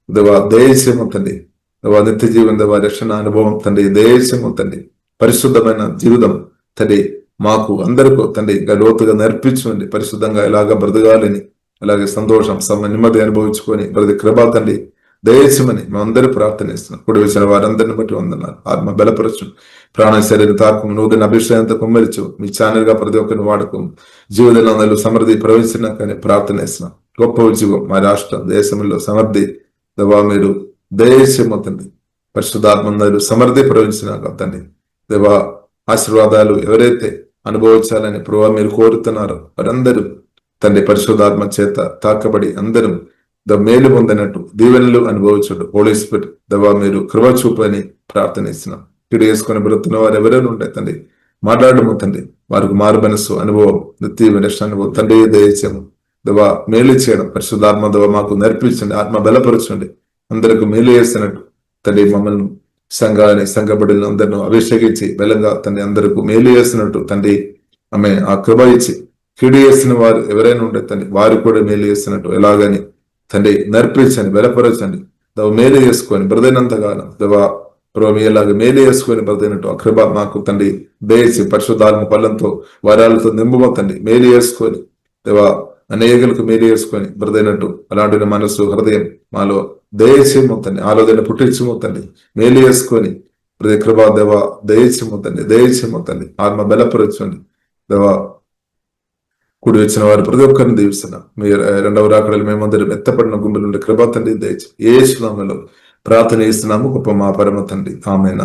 దేవా దయచేయము తండ్రి. దేవా నిత్య జీవన దేవా రక్షణ అనుభవం తండ్రి దయచేయము తండ్రి. పరిశుద్ధమైన జీవితం తండ్రి మాకు అందరికీ తండ్రి ఇంకా లోతుగా నేర్పించండి. పరిశుద్ధంగా ఎలాగ బ్రతకాలని, అలాగే సంతోషం నెమ్మది అనుభవించుకొని ప్రతి కృప తండ్రి దయచేయమని మేమందరూ ప్రార్థనిస్తున్నాం. కూడి వచ్చిన వారందరిని బట్టి వందనాలు. ఆత్మ బలపరచు, ప్రాణ శరీర తాకం నూతన అభిషేకంతో కుమ్మరిచు. మీ ఛానల్ గా ప్రతి ఒక్కరిని వాడుకో. జీవనంలో సమృద్ధి ప్రవేశినాకని ప్రార్థనిస్తున్నాం. గొప్ప ఉద్యోగం మా రాష్ట్ర దేశంలో సమృద్ధి దేవా మీరు దయచేయము తండ్రి. పరిశుద్ధాత్మ సమృద్ధి ప్రవేశినాక తండ్రి దేవా ఆశీర్వాదాలు ఎవరైతే అనుభవించాలని ప్రభావ మీరు కోరుతున్నారో వారందరూ తండ్రి పరిశుద్ధాత్మ చేత తాకబడి అందరం మేలు పొందినట్టు దీవెనలు అనుభవించడు. హోలీ స్పిరిట్ దేవా మీరు కృప చూపని ప్రార్థనిస్తున్నాం. కీడు వేసుకొని బ్రతున్న వారు ఎవరైనా ఉంటాయి తండ్రి, మాట్లాడము తండ్రి. వారికి మారు మనస్సు అనుభవం, నిత్య వినష్ట అనుభవం తండ్రి దయచేయము. దేవా మేలు చేయడం పరిశుద్ధాత్మ దేవ మాకు నేర్పించండి. ఆత్మ బలపరచండి. అందరికి మేలు చేస్తున్నట్టు తండ్రి మమ్మల్ని సంఘబడిన అందరిని అభిషేకించి బలంగా తండ్రి అందరికి మేలు చేస్తున్నట్టు తండ్రి ఆ కృప ఇచ్చి, కీడు చేసిన వారు ఎవరైనా ఉంటే తండ్రి వారు కూడా మేలు చేస్తున్నట్టు ఎలాగని తండ్రి నేర్పించండి, బలపరచండి. దవ మేలు చేసుకొని బ్రదైనంతగానం దేవా ప్రభు ఎలాగ మేలు చేసుకొని బ్రదైనట్టు ఆ కృప మాకు తండ్రి దయచి పరిశుద్ధాత్మ పళ్ళంతో వరాలతో నింపుమ తండ్రి మేలు చేసుకొని దేవా అనేకులకు మేలు చేసుకొని బ్రదైనట్టు అలాంటి మనసు హృదయం మాలో దయచేమో తండ్రి, ఆలోచన పుట్టించుమో తండ్రి, మేలు చేసుకొని ప్రతి కృపా దేవ దయచేమో తండ్రి, దయచేమో తండ్రి, ఆత్మ బలపరచండి దేవ. కూడి వచ్చిన వారు ప్రతి ఒక్కరిని దీవిస్తున్నా. మీ రెండవ రాకడలు మేమందరం ఎత్తపడిన గుండెలు ఉండే కృపా తండ్రి దయచేసి యేసు నామములో ప్రార్థన చేస్తున్నాము గొప్ప మా పరమ తండ్రి. ఆమేన్.